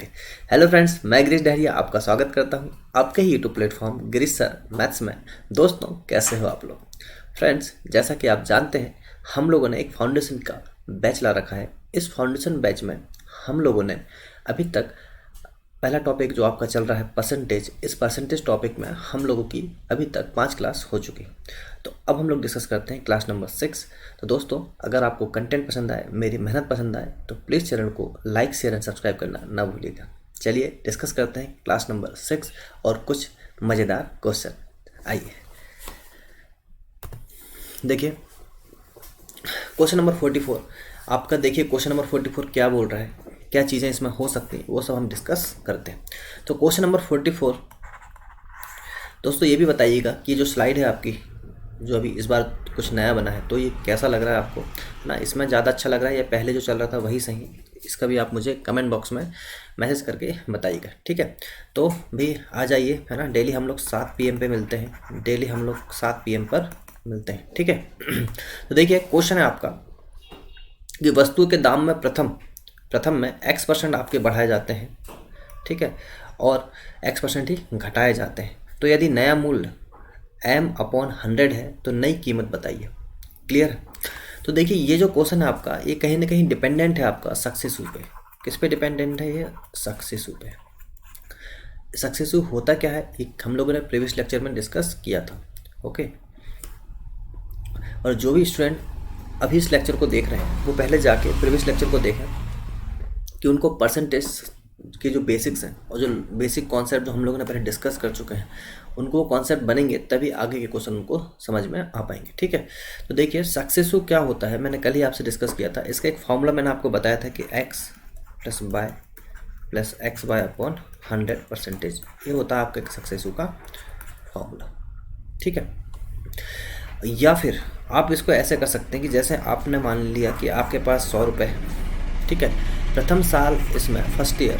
Okay. Hello friends, मैं गिरीश डहरिया आपका स्वागत करता हूं आपके ही YouTube platform Girish sir maths में। दोस्तों, कैसे हो आप लोग? फ्रेंड्स, जैसा कि आप जानते हैं, हम लोगों ने एक फाउंडेशन का बैच ला रखा है। इस फाउंडेशन बैच में हम लोगों ने अभी तक पहला टॉपिक जो आपका चल रहा है परसेंटेज, इस परसेंटेज टॉपिक में हम लोगों की अभी तक 5 क्लास हो चुकी। तो अब हम लोग डिस्कस करते हैं क्लास नंबर 6। तो दोस्तों, अगर आपको कंटेंट पसंद आए, मेरी मेहनत पसंद आए, तो प्लीज़ चैनल को लाइक, शेयर एंड सब्सक्राइब करना ना भूलिएगा। चलिए डिस्कस करते हैं क्लास नंबर 6 और कुछ मज़ेदार क्वेश्चन। आइए देखिए क्वेश्चन नंबर 44 आपका। देखिए क्वेश्चन नंबर 44 क्या बोल रहा है, क्या चीज़ें इसमें हो सकती हैं, वो सब हम डिस्कस करते हैं। तो क्वेश्चन नंबर 44 दोस्तों, ये भी बताइएगा कि जो स्लाइड है आपकी, जो अभी इस बार कुछ नया बना है, तो ये कैसा लग रहा है आपको ना? इसमें ज़्यादा अच्छा लग रहा है या पहले जो चल रहा था वही सही? इसका भी आप मुझे कमेंट बॉक्स में मैसेज करके बताइएगा, ठीक है? तो भी आ जाइए, है ना। डेली हम लोग 7 PM पे मिलते हैं, डेली हम लोग 7 PM पर मिलते हैं, ठीक है। तो देखिए क्वेश्चन है आपका कि वस्तु के दाम में प्रथम में X% आपके बढ़ाए जाते हैं, ठीक है, और X% ही घटाए जाते हैं। तो यदि नया मूल्य M/100 है तो नई कीमत बताइए। क्लियर? तो देखिए ये जो क्वेश्चन है आपका, ये कहीं ना कहीं डिपेंडेंट है आपका सक्सेसिव पे। किस पे डिपेंडेंट है? ये सक्सेसिव पे। सक्सेसिव होता क्या है, एक हम लोगों ने प्रीवियस लेक्चर में डिस्कस किया था, ओके। और जो भी स्टूडेंट अभी इस लेक्चर को देख रहे हैं, वो पहले जाके प्रीवियस लेक्चर को देखें कि उनको परसेंटेज के जो बेसिक्स हैं और जो बेसिक कॉन्सेप्ट जो हम लोगों ने पहले डिस्कस कर चुके हैं, उनको वो कॉन्सेप्ट बनेंगे, तभी आगे के क्वेश्चन उनको समझ में आ पाएंगे, ठीक है। तो देखिए सक्सेसिव क्या होता है, मैंने कल ही आपसे डिस्कस किया था। इसका एक फॉर्मूला मैंने आपको बताया था कि x + y + xy/100%, ये होता है आपका सक्सेसिव का फॉर्मूला, ठीक है। या फिर आप इसको ऐसे कर सकते हैं कि जैसे आपने मान लिया कि आपके पास 100 रुपये है, ठीक है। प्रथम साल इसमें फर्स्ट ईयर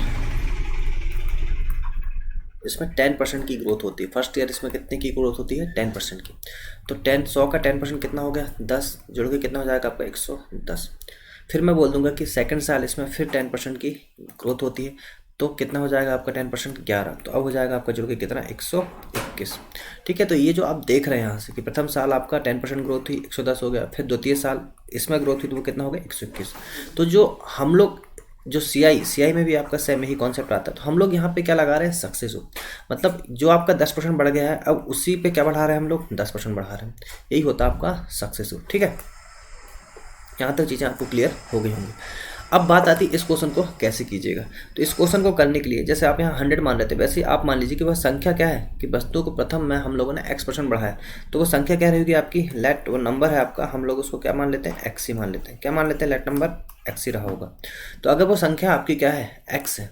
इसमें 10% की ग्रोथ होती है। फर्स्ट ईयर इसमें कितने की ग्रोथ होती है? 10% की। तो 100 का 10% कितना हो गया? 10 जोड़ के कितना हो जाएगा आपका? 110। फिर मैं बोल दूंगा कि सेकंड साल इसमें फिर 10% की ग्रोथ होती है, तो कितना हो जाएगा आपका 10%? 11। तो अब हो जाएगा आपका जुड़ के कितना? 121, ठीक है। तो ये जो आप देख रहे हैं यहाँ से कि प्रथम साल आपका 10% ग्रोथ हुई, 110 हो गया। फिर द्वितीय साल इसमें ग्रोथ हुई तो वो कितना हो गया? 121। तो जो हम लोग जो सीआई में भी आपका सेम ही कॉन्सेप्ट आता है। तो हम लोग यहाँ पे क्या लगा रहे हैं? सक्सेसिव। मतलब जो आपका 10% बढ़ गया है, अब उसी पे क्या बढ़ा रहे हैं हम लोग? 10% बढ़ा रहे हैं। यही होता है आपका सक्सेसिव, ठीक है। यहाँ तक चीज़ें आपको क्लियर हो गई होंगी। अब बात आती है इस क्वेश्चन को कैसे कीजिएगा। तो इस क्वेश्चन को करने के लिए जैसे आप यहाँ 100 मान रहे थे, वैसे ही आप मान लीजिए कि वह संख्या क्या है कि वस्तु को प्रथम में हम लोगों ने X% बढ़ाया, तो वो संख्या क्या रहेगी आपकी? लेट वो नंबर है आपका, हम लोग उसको क्या मान लेते हैं? X ही मान लेते हैं। क्या मान लेते हैं? लेट नंबर X ही रहा होगा। तो अगर वो संख्या आपकी क्या है? X है।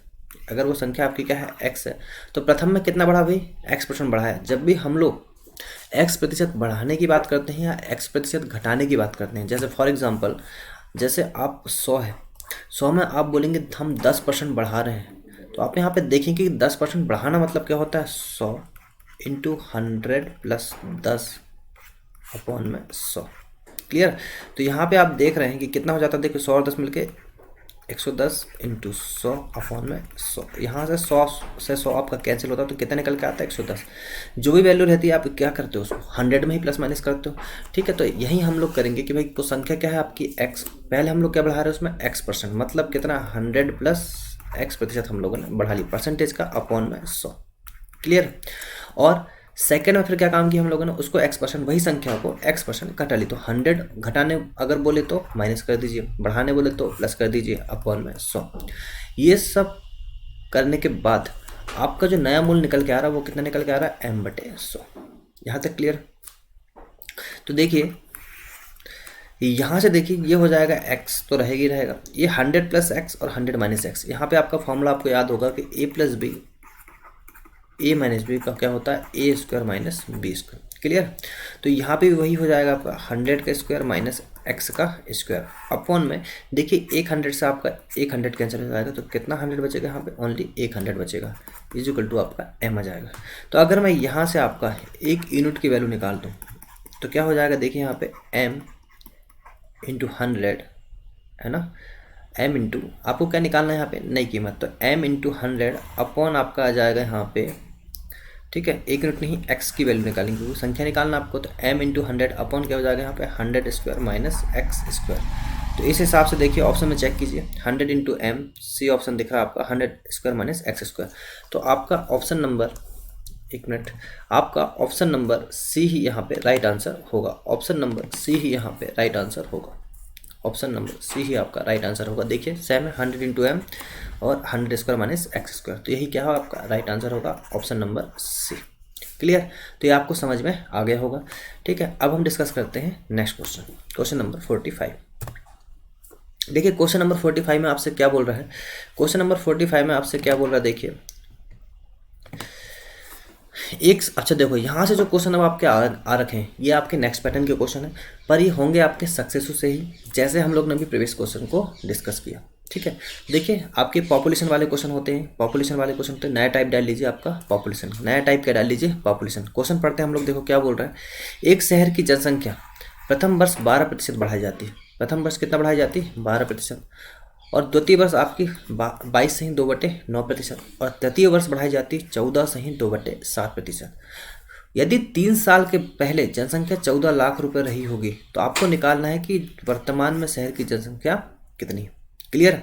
अगर वो संख्या आपकी क्या है? X है, तो प्रथम में कितना बढ़ा भाई? X% बढ़ाया। जब भी हम लोग X% बढ़ाने की बात करते हैं या X% घटाने की बात करते हैं, जैसे फॉर एग्जाम्पल जैसे आप 100 है, 100 में आप बोलेंगे हम 10% बढ़ा रहे हैं, तो आप यहाँ पे देखेंगे कि 10% बढ़ाना मतलब क्या होता है? 100 × 100 + 10/100। क्लियर? तो यहाँ पे आप देख रहे हैं कि कितना हो जाता है। देखिए 100 और 10 मिलके 110 × 100/100। यहाँ से 100 से 100 आपका कैंसिल होता है, तो कितना निकल के आता है? 110। जो भी वैल्यू रहती है आप क्या करते हो? उसको 100 में ही प्लस माइनस करते हो, ठीक है। तो यही हम लोग करेंगे कि भाई तो संख्या क्या है आपकी? x। पहले हम लोग क्या बढ़ा रहे हैं उसमें? X%, मतलब कितना? 100 + X% हम लोगों ने बढ़ा ली, परसेंटेज का अपॉन में 100। क्लियर? और सेकेंड में फिर क्या काम किया हम लोगों ने? उसको X%, वही संख्या को X% घटा ली। तो 100 घटाने अगर बोले तो माइनस कर दीजिए, बढ़ाने बोले तो प्लस कर दीजिए, अपॉन में 100। ये सब करने के बाद आपका जो नया मूल्य निकल के आ रहा है वो कितना निकल के आ रहा है? M/100। यहाँ तक क्लियर? तो देखिए यहाँ से देखिए ये हो जाएगा x तो रहेगा ही रहेगा, ये 100 + x और 100 - x। यहाँ पे आपका फॉर्मूला आपको याद होगा कि a + b, a - b का क्या होता है? a² - b²। क्लियर? तो यहाँ पे भी वही हो जाएगा आपका 100 का स्क्वायर माइनस x का स्क्वायर अपॉन में। देखिए 100 से आपका 100 कैंसिल हो जाएगा, तो कितना 100 बचेगा? यहाँ पे ओनली 100 बचेगा, इक्वल टू आपका m आ जाएगा। तो अगर मैं यहाँ से आपका एक यूनिट की वैल्यू निकाल दूँ तो क्या हो जाएगा? देखिए यहाँ पे m × 100 है ना, m इंटू आपको क्या निकालना है यहाँ पे नई कीमत, तो m इंटू 100 अपॉन आपका आ जाएगा यहाँ पे, ठीक है, एक यूनिट नहीं x की वैल्यू निकालेंगे क्योंकि संख्या निकालना आपको, तो m इंटू 100 अपॉन क्या हो जाएगा यहाँ पे 100 स्क्वायर माइनस एक्स स्क्वायर। तो इस हिसाब से देखिए ऑप्शन में चेक कीजिए 100 इंटू एम, सी ऑप्शन दिख रहा है आपका 100 स्क्वायर माइनस एक्स स्क्वायर। तो आपका ऑप्शन नंबर, एक मिनट, आपका ऑप्शन नंबर सी ही यहाँ पे राइट आंसर होगा। ऑप्शन नंबर सी ही यहाँ पे राइट आंसर होगा। ऑप्शन नंबर सी ही आपका राइट आंसर होगा। देखिए सेम है 100 इंटू एम और 100 स्क्वायर माइनस एक्स स्क्वायर, तो यही क्या होगा आपका राइट आंसर होगा ऑप्शन नंबर सी। क्लियर, तो ये आपको समझ में आ गया होगा। ठीक है, अब हम डिस्कस करते हैं नेक्स्ट क्वेश्चन, क्वेश्चन नंबर 45। देखिए क्वेश्चन नंबर 45 में आपसे क्या बोल रहा है, क्वेश्चन नंबर 45 में आपसे क्या बोल रहा है, देखिए एक, अच्छा देखो यहाँ से जो क्वेश्चन अब आपके आ रखे हैं ये आपके नेक्स्ट पैटर्न के क्वेश्चन है, पर ये होंगे आपके सक्सेसफुल से ही, जैसे हम लोग ने अभी प्रीवियस क्वेश्चन को डिस्कस किया। ठीक है, देखिए आपके पॉपुलेशन वाले क्वेश्चन होते हैं, पॉपुलेशन वाले क्वेश्चन होते हैं, नया टाइप डाल लीजिए आपका पॉपुलेशन, नया टाइप क्या डाल लीजिए पॉपुलेशन। क्वेश्चन पढ़ते हैं हम लोग, देखो क्या बोल रहा है, एक शहर की जनसंख्या प्रथम वर्ष 12% बढ़ाई जाती है। प्रथम वर्ष कितना बढ़ाई जाती है 12%, और द्वितीय वर्ष आपकी 22.2/9%, और तृतीय वर्ष बढ़ाई जाती है 14.2/7%। यदि 3 साल के पहले जनसंख्या 14 लाख रुपए रही होगी तो आपको निकालना है कि वर्तमान में शहर की जनसंख्या कितनी है। क्लियर,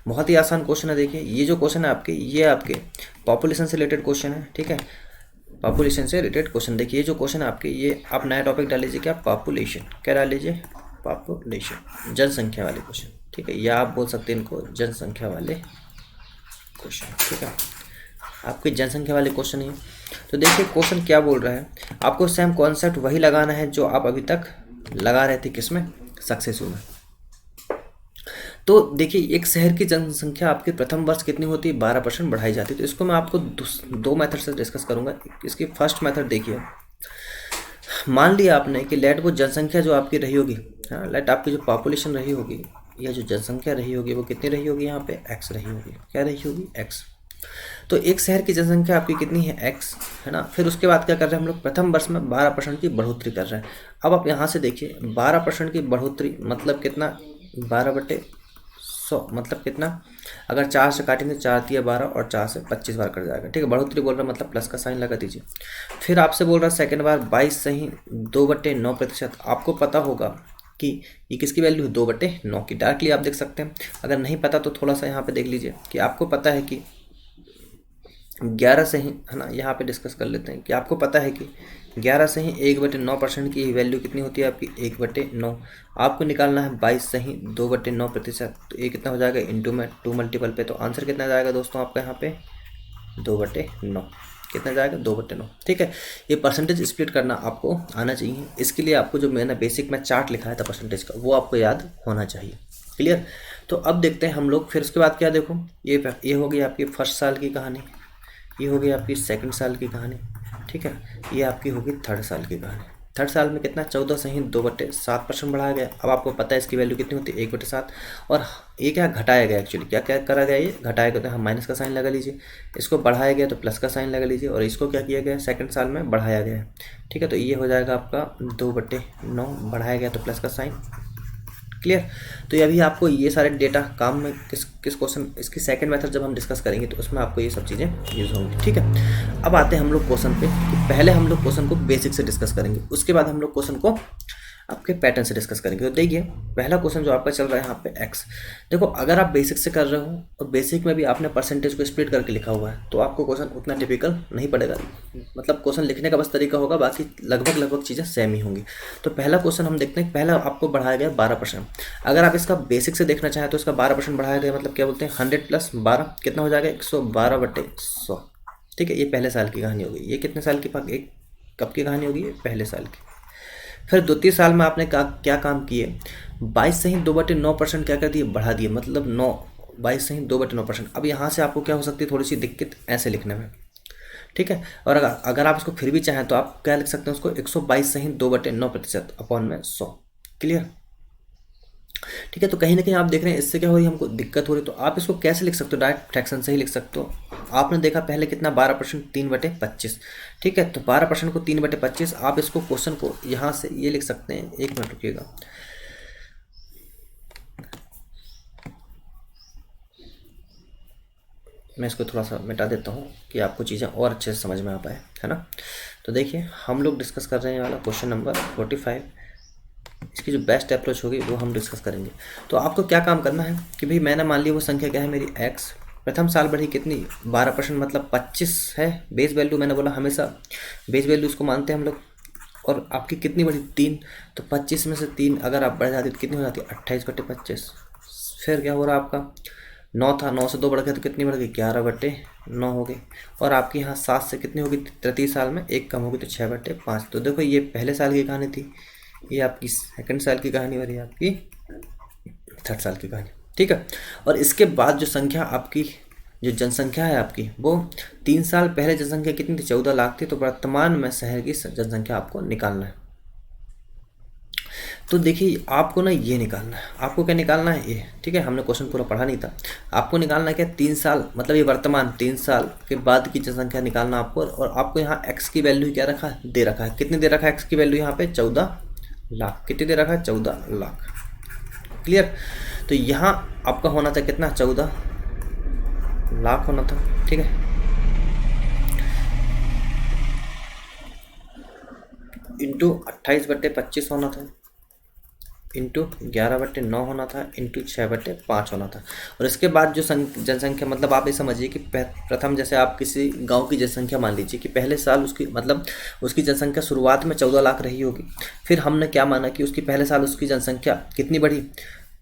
बहुत ही आसान क्वेश्चन है। देखिए ये जो क्वेश्चन है आपके, ये आपके पॉपुलेशन से रिलेटेड क्वेश्चन है। ठीक है, पॉपुलेशन से रिलेटेड क्वेश्चन। देखिए ये जो क्वेश्चन है आपके, ये आप नया टॉपिक डाल लीजिए क्या, पॉपुलेशन, क्या डाल लीजिए पॉपुलेशन, जनसंख्या वाले क्वेश्चन। ठीक है, या आप बोल सकते हैं इनको जनसंख्या वाले क्वेश्चन। ठीक है, आपके जनसंख्या वाले क्वेश्चन ही। तो देखिए क्वेश्चन क्या बोल रहा है, आपको सेम कॉन्सेप्ट वही लगाना है जो आप अभी तक लगा रहे थे, किसमें, सक्सेसफुल में। तो देखिए एक शहर की जनसंख्या आपके प्रथम वर्ष कितनी होती है 12% बढ़ाई जाती है। तो इसको मैं आपको दो मेथड से डिस्कस करूंगा। इसकी फर्स्ट मेथड देखिए, मान लिया आपने कि लेट वो जनसंख्या जो आपकी रही होगी, हाँ लेट आपकी जो पॉपुलेशन रही होगी या जो जनसंख्या रही होगी वो कितनी रही होगी, यहाँ पे x रही होगी, क्या रही होगी x। तो एक शहर की जनसंख्या आपकी कितनी है x, है ना। फिर उसके बाद क्या कर रहे हैं हम लोग, प्रथम वर्ष में 12% की बढ़ोतरी कर रहे हैं। अब आप यहाँ से देखिए 12% की बढ़ोतरी मतलब कितना, 12/100 मतलब कितना, अगर 4 से काटेंगे 4 × 12 और 4 से 25 बार कट जाएगा। ठीक है, बढ़ोतरी बोल रहा है मतलब प्लस का साइन लगा दीजिए। फिर आपसे बोल रहा है सेकंड बार 22.2/9%। आपको पता होगा कि ये किसकी वैल्यू है 2/9 की। डायरेक्टली आप देख सकते हैं, अगर नहीं पता तो थोड़ा सा यहाँ पे देख लीजिए कि आपको पता है कि 11 से ही, है ना, यहाँ पे डिस्कस कर लेते हैं कि आपको पता है कि 11 से ही 1/9% की वैल्यू कितनी होती है आपकी 1/9। आपको निकालना है 22 से ही 2/9%। तो ये कितना हो जाएगा इंटू में 2 मल्टीपल पे, तो आंसर कितना जाएगा दोस्तों आपका यहाँ पे 2/9। कितना जाएगा 2/9। ठीक है, ये परसेंटेज स्प्लिट करना आपको आना चाहिए। इसके लिए आपको जो मैंने बेसिक में चार्ट लिखाया था परसेंटेज का, वो आपको याद होना चाहिए। क्लियर, तो अब देखते हैं हम लोग। फिर उसके बाद क्या, देखो ये हो गई आपकी फर्स्ट साल की कहानी, ये हो गई आपकी सेकंड साल की कहानी। ठीक है, ये आपकी होगी थर्ड साल की कहानी। थर्ड साल में कितना 14 से ही 2/7% बढ़ाया गया। अब आपको पता है इसकी वैल्यू कितनी होती है 1/7, और ये क्या घटाया गया, एक्चुअली क्या क्या करा गया, ये घटाया गया। तो हम माइनस का साइन लगा लीजिए, इसको बढ़ाया गया तो प्लस का साइन लगा लीजिए, और इसको क्या किया गया सेकंड साल में बढ़ाया गया है। ठीक है, तो ये हो जाएगा आपका 2/9, बढ़ाया गया तो प्लस का साइन। क्लियर, तो ये अभी आपको ये सारे डेटा काम में किस क्वेश्चन, इसकी सेकंड मेथड जब हम डिस्कस करेंगे तो उसमें आपको ये सब चीज़ें यूज़ होंगी। ठीक है, अब आते हैं हम लोग क्वेश्चन पे कि पहले हम लोग क्वेश्चन को बेसिक से डिस्कस करेंगे, उसके बाद हम लोग क्वेश्चन को आपके पैटर्न से डिस्कस करेंगे। तो देखिए पहला क्वेश्चन जो आपका चल रहा है यहाँ पे x। देखो अगर आप बेसिक से कर रहे हो और बेसिक में भी आपने परसेंटेज को स्प्लिट करके लिखा हुआ है तो आपको क्वेश्चन उतना टिपिकल नहीं पड़ेगा, मतलब क्वेश्चन लिखने का बस तरीका होगा, बाकी लगभग चीज़ें सेम ही होंगी। तो पहला क्वेश्चन हम देखते हैं, पहला आपको बढ़ाया गया 12%। अगर आप इसका बेसिक से देखना चाहें तो इसका 12% बढ़ाया गया, मतलब क्या बोलते हैं 100 + 12 कितना हो जाएगा 112/100। ठीक है, ये पहले साल की कहानी होगी। ये कितने साल की, एक कब की कहानी होगी, पहले साल की। फिर द्वितीय साल में आपने क्या काम किए, 22 से ही 2/9% क्या कर दिए, बढ़ा दिए, मतलब 22 से ही 2/9%। अब यहाँ से आपको क्या हो सकती है थोड़ी सी दिक्कत ऐसे लिखने में। ठीक है, और अगर आप इसको फिर भी चाहें तो आप क्या लिख सकते हैं उसको 122 से ही 2/9% अपॉन में 100। क्लियर, ठीक है। तो कहीं ना कहीं आप देख रहे हैं इससे क्या हो रही है, हमको दिक्कत हो रही है। तो आप इसको कैसे लिख सकते हो, डायरेक्ट फ्रैक्शन से ही लिख सकते हो। आपने देखा पहले कितना 12% 3/25। ठीक है, तो 12% को 3/25, आप इसको क्वेश्चन को यहाँ से ये लिख सकते हैं, 1 मिनट रुकिएगा। मैं इसको थोड़ा सा मिटा देता हूँ कि आपको चीज़ें और अच्छे से समझ में आ पाए, है ना। तो देखिए हम लोग डिस्कस कर रहे हैं वाला क्वेश्चन नंबर 45। इसकी जो बेस्ट अप्रोच होगी वो हम डिस्कस करेंगे। तो आपको क्या काम करना है कि भाई मैंने मान लिया वो संख्या क्या है मेरी x, प्रथम साल बढ़ी कितनी 12% मतलब 25 है बेस वैल्यू, मैंने बोला हमेशा बेस वैल्यू उसको मानते हैं हम लोग। और आपकी कितनी बढ़ी 3, तो 25 में से 3 अगर आप बढ़ जाती तो कितनी हो जाती 28/25। फिर क्या हो रहा आपका 9 था, 9 से 2 बढ़ गया तो कितनी बढ़ गई 11/9 हो गई। और आपकी यहाँ 7 से कितनी होगी तृतीय साल में 1 कम होगी तो 6/5। तो देखो ये पहले साल की कहानी थी, ये आपकी सेकंड साल की कहानी और ये आपकी थर्ड साल की कहानी, ठीक है। और इसके बाद जो संख्या आपकी जो जनसंख्या है आपकी वो 3 साल पहले जनसंख्या कितनी थी 14 लाख थी, तो वर्तमान में शहर की जनसंख्या आपको निकालना है। तो देखिए आपको ना ये निकालना है, आपको क्या निकालना है ये, ठीक है। हमने क्वेश्चन पूरा पढ़ा नहीं था, आपको निकालना है क्या 3 साल मतलब ये वर्तमान 3 साल के बाद की जनसंख्या निकालना आपको। और आपको यहाँ x की वैल्यू क्या रखा है दे रखा है, कितनी दे रखा है x की वैल्यू यहाँ पे 14 लाख, कितनी दे रखा है 14 लाख, क्लियर। तो यहाँ आपका होना था कितना 14 लाख होना था, ठीक है। इंटू 28/25 होना था, इंटू 11/9 होना था, इंटू 6/5 होना था। और इसके बाद जो जनसंख्या मतलब आप ये समझिए कि प्रथम जैसे आप किसी गांव की जनसंख्या मान लीजिए कि पहले साल उसकी मतलब उसकी जनसंख्या शुरुआत में 14 लाख रही होगी। फिर हमने क्या माना कि उसकी पहले साल उसकी जनसंख्या कितनी बढ़ी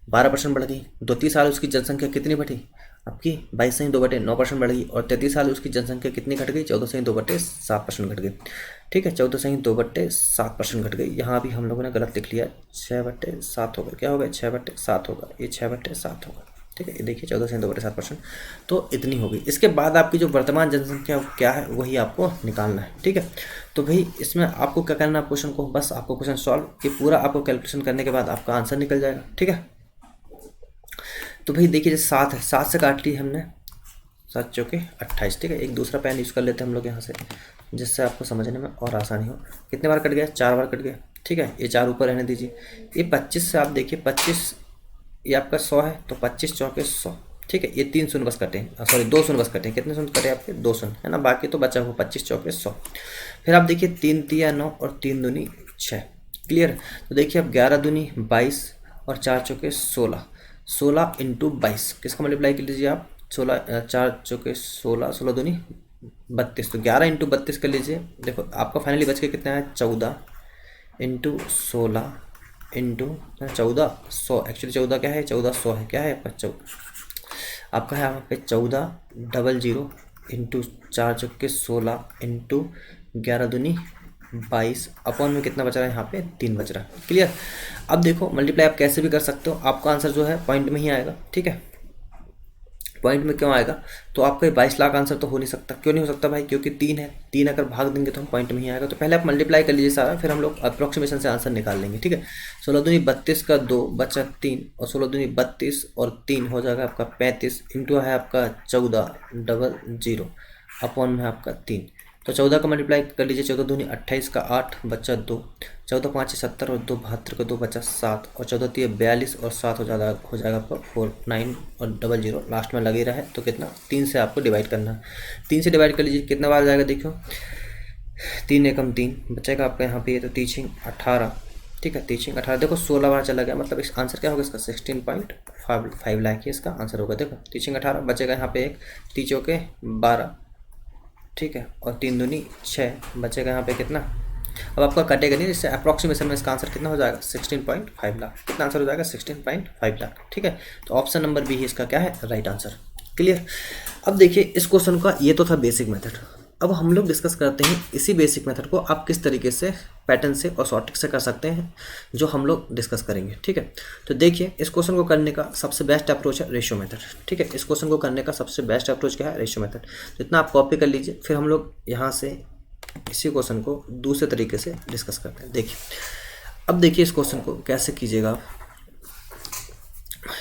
12% बढ़ गई। द्वितीय साल उसकी जनसंख्या कितनी बढ़ी आपकी 22 से 2/9% बढ़ गई। और तृतीय साल उसकी जनसंख्या कितनी घट गई 14 से 2/7% घट गई, ठीक है। 14 से 2/7% घट गई। यहाँ भी हम लोगों ने गलत लिख लिया 6/7 होगा, क्या होगा 6/7 होगा, ये 6/7 होगा, ठीक है। ये देखिए 14 से 2/7%, तो इतनी होगी। इसके बाद आपकी जो वर्तमान जनसंख्या क्या है वही आपको निकालना है, ठीक है। तो भाई इसमें आपको क्या करना है क्वेश्चन को, बस आपको क्वेश्चन सॉल्व कि पूरा आपको कैलकुलेशन करने के बाद आपका आंसर निकल जाएगा, ठीक है। तो भाई देखिए 7 है, 7 से काट ली हमने, 7 चौके 28, ठीक है। एक दूसरा पेन यूज़ कर लेते हैं हम लोग यहाँ से जिससे आपको समझने में और आसानी हो। कितने बार कट गया 4 बार कट गया, ठीक है। ये 4 ऊपर रहने दीजिए। ये 25 से आप देखिए 25 ये आपका 100 है, तो 25 चौके 100, ठीक है। ये 3 शून्य बस कटे, सॉरी 2 शून्य बस कटे, कितने शून्य कटे आपके 2 शून्य, है ना। बाकी तो बचा हुआ 25 चौके 100। फिर आप देखिए 3 तिया 9 और 3 दूनी 6, क्लियर। तो देखिए अब 11 दूनी 22 और 4 चौके 16, 16 इंटू 22 किसका मल्टीप्लाई कर लीजिए आप 16, 4 चौके 16, 16 दूनी 32, तो 11 इंटू 32 कर लीजिए। देखो आपका फाइनली बच के कितना है 14 इंटू 16 इंटू 1400, एक्चुअली 14 क्या है 1400 है, क्या है आपका है यहाँ पे 1400 इंटू 4 चौके 16 इंटू 11 दूनी 22 अपॉन में कितना बच रहा है यहाँ पे 3 बच रहा है, क्लियर। अब देखो मल्टीप्लाई आप कैसे भी कर सकते हो, आपका आंसर जो है पॉइंट में ही आएगा, ठीक है। पॉइंट में क्यों आएगा, तो आपका 22 लाख आंसर तो हो नहीं सकता। क्यों नहीं हो सकता भाई, क्योंकि 3 है, 3 अगर भाग देंगे तो हम पॉइंट में ही आएगा। तो पहले आप मल्टीप्लाई कर लीजिए सारा, फिर हम लोग अप्रोक्सीमेशन से आंसर निकाल लेंगे, ठीक है। 16 दूनी 32 का 2 बचा 3 और 16 दूनी 32 और 3 हो जाएगा आपका 35 इंटू है आपका 1400 अपॉन में आपका 3। तो 14 का मल्टीप्लाई कर लीजिए, 14 दूनी 28 का 8 बचा 2, 14 5 70 और 2 72 का 2 बचा 7 और 14 3 42 और 7 हो जाएगा आपका 49 और 00 लास्ट में लगे रहा है। तो कितना 3 से आपको डिवाइड करना है, 3 से डिवाइड कर लीजिए कितना बार जाएगा देखो 3 एकम 3 बचेगा आपका यहाँ पे, तो टीचिंग 18, ठीक है। टीचिंग 18 देखो 16 बार चला गया, मतलब इस आंसर क्या होगा इसका 16.5 लाख ही इसका आंसर होगा। देखो टीचिंग 18 बचेगा यहाँ पे एक, तीचों के 12, ठीक है। और 3 दूनी 6 बचेगा यहाँ पे कितना, अब आपका कटेगा नहीं, इससे अप्रॉक्सीमेशन में इसका आंसर कितना हो जाएगा 16.5 लाख। कितना आंसर हो जाएगा 16.5 लाख, ठीक है। तो ऑप्शन नंबर बी ही इसका क्या है राइट आंसर, क्लियर। अब देखिए इस क्वेश्चन का ये तो था बेसिक मेथड। अब हम लोग डिस्कस करते हैं इसी बेसिक मेथड को आप किस तरीके से पैटर्न से और शॉर्टकट से कर सकते हैं, जो हम लोग डिस्कस करेंगे, ठीक है। तो देखिए इस क्वेश्चन को करने का सबसे बेस्ट अप्रोच है रेशियो मेथड, ठीक है। इस क्वेश्चन को करने का सबसे बेस्ट अप्रोच क्या है रेशियो मेथड। तो इतना आप कॉपी कर लीजिए, फिर हम लोग यहाँ से इसी क्वेश्चन को दूसरे तरीके से डिस्कस करते हैं। देखिए अब देखिए इस क्वेश्चन को कैसे कीजिएगा आप,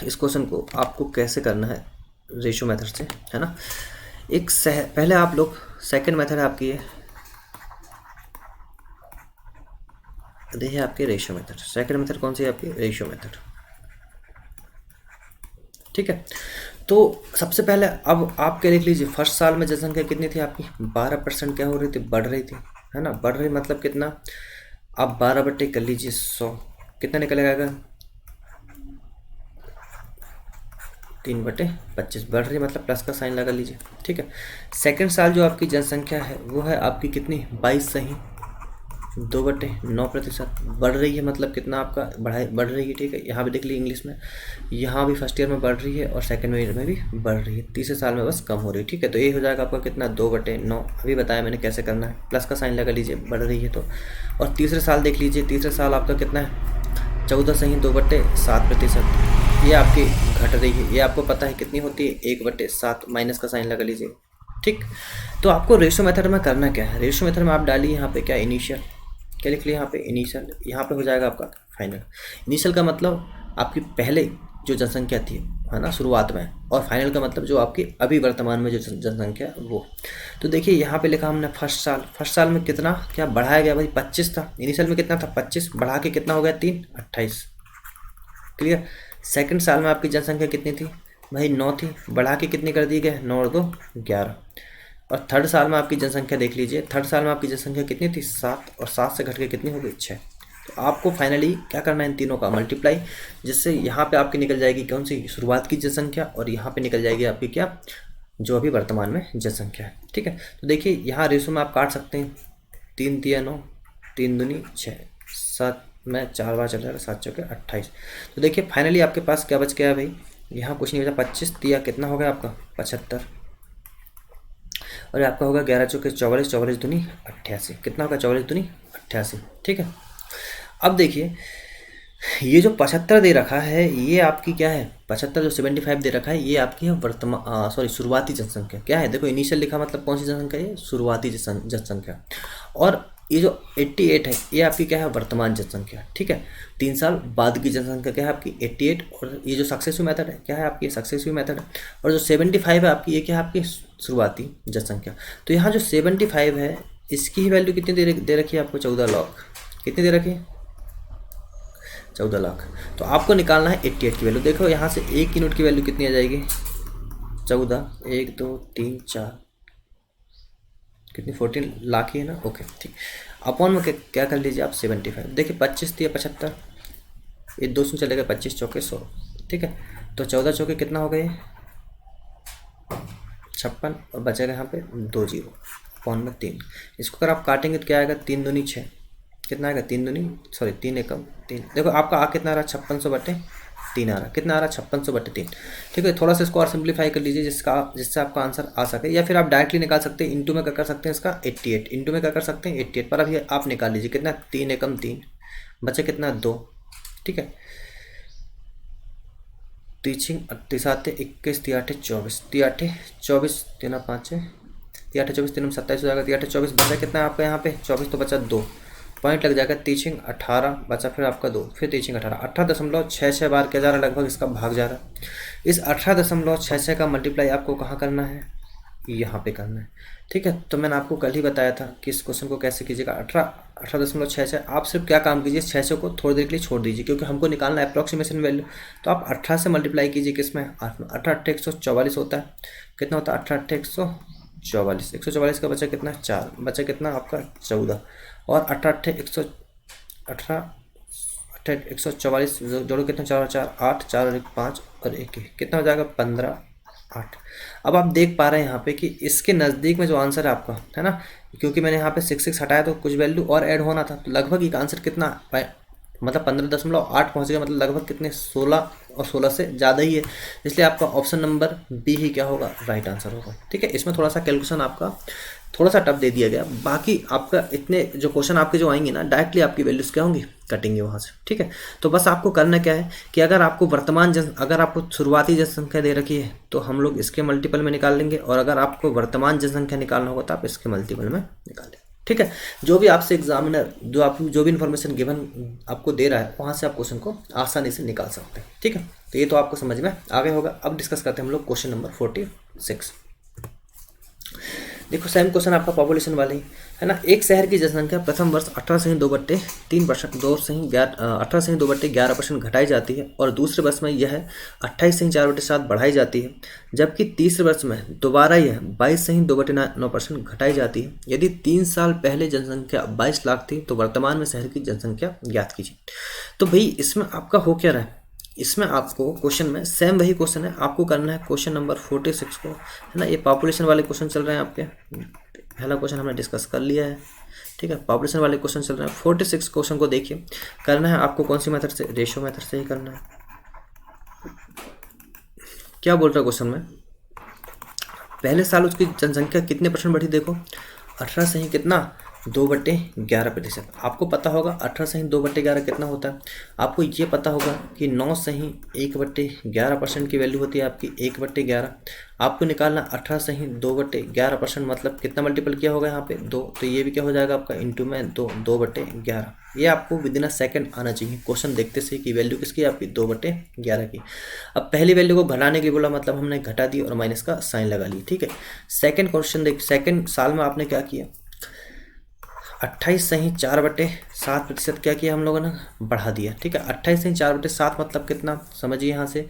इस क्वेश्चन को आपको कैसे करना है रेशियो मेथड से, है ना। पहले आप लोग सेकंड मेथड आपकी है, देखिए आपके रेशियो मेथड, सेकंड मेथड कौन सी है आपकी रेशियो मेथड, ठीक है। तो सबसे पहले अब आप क्या लिख लीजिए, फर्स्ट साल में जनसंख्या कितनी थी आपकी, 12% क्या हो रही थी, बढ़ रही थी, है ना, बढ़ रही मतलब कितना, आप 12 बटे कर लीजिए 100, कितना निकलेगा, 3/25, बढ़ रही मतलब प्लस का साइन लगा लीजिए, ठीक है। सेकंड साल जो आपकी जनसंख्या है वो है आपकी कितनी, 22 सही 2/9%, बढ़ रही है मतलब कितना आपका बढ़ रही है, ठीक है। यहाँ भी देख लीजिए इंग्लिश में, यहाँ भी फर्स्ट ईयर में बढ़ रही है और सेकंड ईयर में भी बढ़ रही है, तीसरे साल में बस कम हो रही है, ठीक है। तो ये हो जाएगा आपका कितना, 2/9, अभी बताया मैंने कैसे करना है, प्लस का साइन लगा लीजिए, बढ़ रही है तो। और तीसरे साल देख लीजिए, तीसरे साल आपका कितना है, 14 सही 2/7%, ये आपकी घट रही है, ये आपको पता है कितनी होती है, 1/7, माइनस का साइन लगा लीजिए, ठीक। तो आपको रेशो मेथड में करना क्या है, रेशो मेथड में आप डालिए यहाँ पे क्या, इनिशियल, क्या लिख लिया यहाँ पे, इनिशियल, यहाँ पे हो जाएगा आपका फाइनल। इनिशियल का मतलब आपकी पहले जो जनसंख्या थी, है ना, शुरुआत में, और फाइनल का मतलब जो आपकी अभी वर्तमान में जो जनसंख्या वो। तो देखिए यहाँ पे लिखा हमने फर्स्ट साल में कितना क्या बढ़ाया गया भाई, 25 था, इनिशियल में कितना था 25, बढ़ा के कितना हो गया 3, 28, क्लियर। सेकंड साल में आपकी जनसंख्या कितनी थी भाई, 9 थी, बढ़ा के कितनी कर दी गई, 9 और 2 11। और थर्ड साल में आपकी जनसंख्या देख लीजिए, थर्ड साल में आपकी जनसंख्या कितनी थी, 7, और 7 से घट के कितनी हो गई, 6। तो आपको फाइनली क्या करना है, इन तीनों का मल्टीप्लाई, जिससे यहाँ पे आपकी निकल जाएगी कौन सी, शुरुआत की जनसंख्या, और यहाँ पे निकल जाएगी आपकी क्या, जो अभी वर्तमान में जनसंख्या है, ठीक है। तो देखिए यहाँ रेशो में आप काट सकते हैं, 3 तिया 9, 3 दूनी 6, 7 में 4 बार चल रहा है, 7 चौके 28। तो देखिए फाइनली आपके पास क्या बच गया भाई, यहाँ कुछ नहीं बचा, 25 तिया कितना हो गया आपका 75, और आपका होगा 11 चौके 44, 44 दूनी 88, कितना होगा 44 दूनी 88, ठीक है। अब देखिए ये जो 75 दे रखा है, ये आपकी क्या है, 75 जो 75 दे रखा है, ये आपकी है वर्तमान शुरुआती जनसंख्या, क्या है देखो, इनिशियल लिखा मतलब कौन सी जनसंख्या है, शुरुआती जनसंख्या। और ये जो 88 है, ये आपकी क्या है, वर्तमान जनसंख्या, ठीक है। 3 साल बाद की जनसंख्या क्या है आपकी 88, और ये जो सक्सेसिव मेथड है क्या है आपकी, सक्सेसिव मेथड है। और जो 75 है आपकी, ये क्या है आपकी शुरुआती जनसंख्या। तो यहाँ जो 75 है, इसकी ही वैल्यू कितनी दे रखी है आपको, 14 लाख, कितनी दे रखी है, 14 लाख। तो आपको निकालना है 88 की वैल्यू। देखो यहाँ से 1 यूनिट की वैल्यू कितनी आ जाएगी, 14, 1 2 3 4, कितनी 14 लाख ही है ना, ओके ठीक। अपॉन में क्या कर लीजिए आप 75, देखिए 25 थी 75, ये 2 से चले गए, 25 चौके 100, ठीक है। तो 14 चौके कितना हो गए 56, और बचेगा यहाँ पे 2 0, अपॉन में 3। इसको अगर आप काटेंगे तो क्या आएगा, 3 दूनी 6, कितना आएगा 3 दूनी 3 एकम 3। देखो आपका आ कितना आ रहा है, 5600/3 आ रहा है, कितना आ रहा है 5600/3, ठीक है। थोड़ा सा इसको और सिंप्लीफाई कर लीजिए जिससे आपका आंसर आ सके, या फिर आप डायरेक्टली निकाल सकते हैं, इंटू में क्या कर सकते हैं इसका 88, इंटू में क्या कर सकते हैं 88, पर अभी आप निकाल लीजिए कितना, 3 एकम 3, बचे कितना 2, ठीक है। 3 38 21 38 24, 38 24 3 5 38 24 3 27 हो जाएगा, 38 24 बचा कितना है आपका यहाँ पे 24, तो बचा 2 पॉइंट लग जाएगा, 3 18 बचा, फिर आपका 2, फिर 3 18, 18.66 बार क्या जा रहा है, लगभग इसका भाग जा रहा है। इस 18.66 का मल्टीप्लाई आपको कहाँ करना है, यहाँ पे करना है, ठीक है। तो मैंने आपको कल ही बताया था कि इस क्वेश्चन को कैसे कीजिएगा। 18.66, आप सिर्फ क्या काम कीजिए, 600 को थोड़ी देर के लिए छोड़ दीजिए, क्योंकि हमको निकालना है अप्रॉक्सीमेशन वैल्यू। तो आप 18 से मल्टीप्लाई कीजिए, किसमें 8 में, 18 144 होता है, कितना होता है 18 144, 144 का बचा कितना 4, बचा कितना आपका 14, और 18 144 जोड़ो कितना 4 और 4 8, 4 और 1 5, और 1 कितना हो जाएगा 15 8। अब आप देख पा रहे हैं यहाँ पे कि इसके नज़दीक में जो आंसर है आपका, है ना, क्योंकि मैंने यहाँ पे 6 हटाया तो कुछ वैल्यू और ऐड होना था, तो लगभग एक आंसर कितना मतलब 15.8 पहुँच गया, मतलब लगभग कितने 16, और 16 से ज़्यादा ही है, इसलिए आपका ऑप्शन नंबर बी ही क्या होगा, राइट आंसर होगा, ठीक है। इसमें थोड़ा सा कैलकुलेशन आपका थोड़ा सा टफ दे दिया गया, बाकी आपका इतने जो क्वेश्चन आपके जो आएंगे ना, डायरेक्टली आपकी वैल्यूज क्या होंगी, कटेंगे वहाँ से, ठीक है। तो बस आपको करना क्या है कि अगर आपको अगर आपको शुरुआती जनसंख्या दे रखी है तो हम लोग इसके मल्टीपल में निकाल लेंगे, और अगर आपको वर्तमान जनसंख्या निकालना होगा तो आप इसके मल्टीपल में निकाल लेंगे, ठीक है। जो भी आपसे एग्जामिनर जो भी इन्फॉर्मेशन गिवन आपको दे रहा है, वहाँ से आप क्वेश्चन को आसानी से निकाल सकते हैं, ठीक है। तो ये तो आपको समझ में आ गया होगा। अब डिस्कस करते हैं हम लोग क्वेश्चन नंबर 46। देखो सेम क्वेश्चन आपका पॉपुलेशन वाले ही है ना। एक शहर की जनसंख्या प्रथम वर्ष 18.2/3% 18.2/11% घटाई जाती है और दूसरे वर्ष में यह 28.4/7 बढ़ाई जाती है, जबकि तीसरे वर्ष में दोबारा यह 22.2/9% घटाई जाती है। यदि 3 साल पहले जनसंख्या 22 लाख थी तो वर्तमान में शहर की जनसंख्या ज्ञात कीजिए। तो भाई इसमें आपका हो क्या रहा है, इसमें आपको क्वेश्चन में सेम वही क्वेश्चन है, आपको करना है क्वेश्चन नंबर 46 को, है ना। ये पॉपुलेशन वाले क्वेश्चन चल रहे हैं आपके, पहला क्वेश्चन हमने डिस्कस कर लिया है, ठीक है। पॉपुलेशन वाले क्वेश्चन चल रहे हैं। 46 क्वेश्चन को देखिए, करना है आपको कौन सी मेथड से, रेशियो मेथड से ही करना है। क्या बोल रहा है क्वेश्चन में, पहले साल उसकी जनसंख्या कितने परसेंट बढ़ी, देखो 18 से ही कितना 2/11%। आपको पता होगा 18 से ही 2/11 कितना होता है, आपको ये पता होगा कि 9 से ही 1/11% की वैल्यू होती है आपकी 1/11। आपको निकालना 18 से ही 2/11% मतलब कितना मल्टीपल किया होगा यहाँ पे 2, तो ये भी क्या हो जाएगा आपका इंटू में 2/11। ये आपको विद इन अ सेकेंड आना चाहिए क्वेश्चन देखते से कि वैल्यू किसकी आपकी 2/11 की। अब पहली वैल्यू को घटाने के लिए बोला, मतलब हमने घटा दी और माइनस का साइन लगा ली, ठीक है। सेकेंड क्वेश्चन देख, सेकेंड साल में आपने क्या किया, 28 से ही 4/7% क्या किया हम लोगों ने, बढ़ा दिया, ठीक है। 28 से ही 4/7 मतलब कितना, समझिए यहाँ से